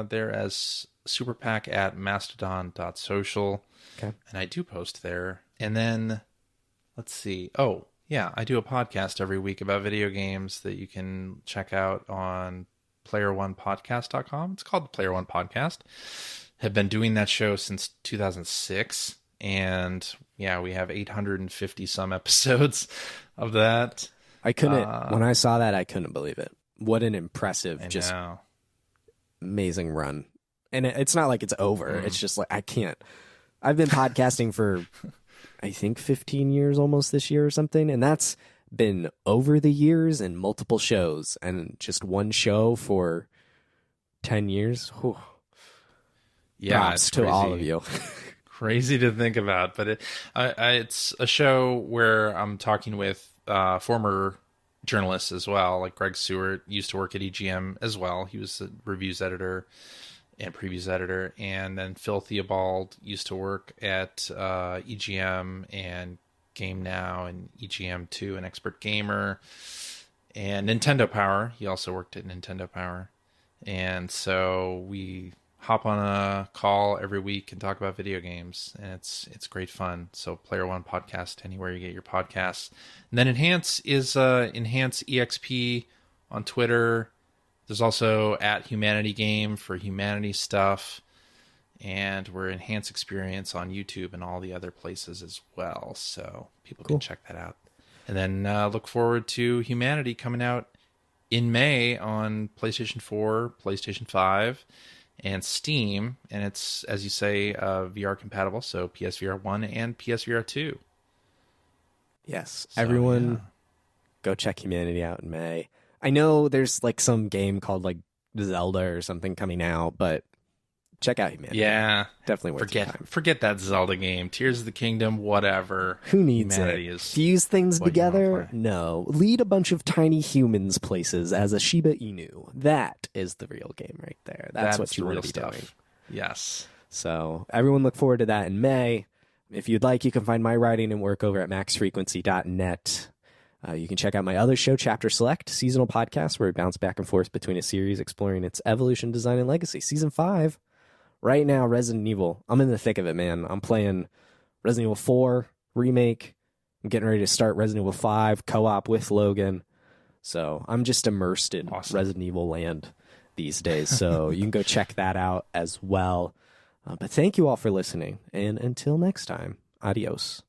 there as SuperPack at mastodon.social. Okay. And I do post there. And then, let's see. Oh, yeah, I do a podcast every week about video games that you can check out on player1podcast.com. It's called the Player One Podcast. Have been doing that show since 2006. And yeah, we have 850 some episodes of that. I couldn't, when I saw that, I couldn't believe it. What an impressive, just amazing run. And it's not like it's over. It's just like, I can't. I've been podcasting for, I think, 15 years almost this year or something. And that's been over the years and multiple shows and just one show for 10 years. Whew. Yeah, props it's to crazy. all of you. Crazy to think about, but it's a show where I'm talking with former journalists as well. Like Greg Seward used to work at EGM as well. He was the reviews editor and previews editor. And then Phil Theobald used to work at EGM and Game Now and EGM2 and Expert Gamer and Nintendo Power. He also worked at Nintendo Power. And so we hop on a call every week and talk about video games, and it's great fun. So Player One Podcast, anywhere you get your podcasts. And then Enhance is Enhance EXP on Twitter. There's also at Humanity Game for humanity stuff, and we're Enhance Experience on YouTube and all the other places as well. So people can check that out. And then look forward to Humanity coming out in May on PlayStation 4, PlayStation 5. And Steam, and it's, as you say, VR compatible, so PSVR 1 and PSVR 2. Yes, so, everyone go check Humanity out in May. I know there's like some game called like Zelda or something coming out, but check out Humanity. Yeah, definitely worth your time. Forget that Zelda game, Tears of the Kingdom, whatever. Who needs it? Fuse things together? No. Lead a bunch of tiny humans places as a Shiba Inu. That is the real game right there. That's what you want to be doing. Yes. So everyone look forward to that in May. If you'd like, you can find my writing and work over at maxfrequency.net. You can check out my other show, Chapter Select, seasonal podcast, where we bounce back and forth between a series exploring its evolution, design, and legacy. Season 5. Right now, Resident Evil. I'm in the thick of it, man. I'm playing Resident Evil 4 remake. I'm getting ready to start Resident Evil 5 co-op with Logan. So I'm just immersed in Resident Evil land these days. So you can go check that out as well. But thank you all for listening, and until next time, adios.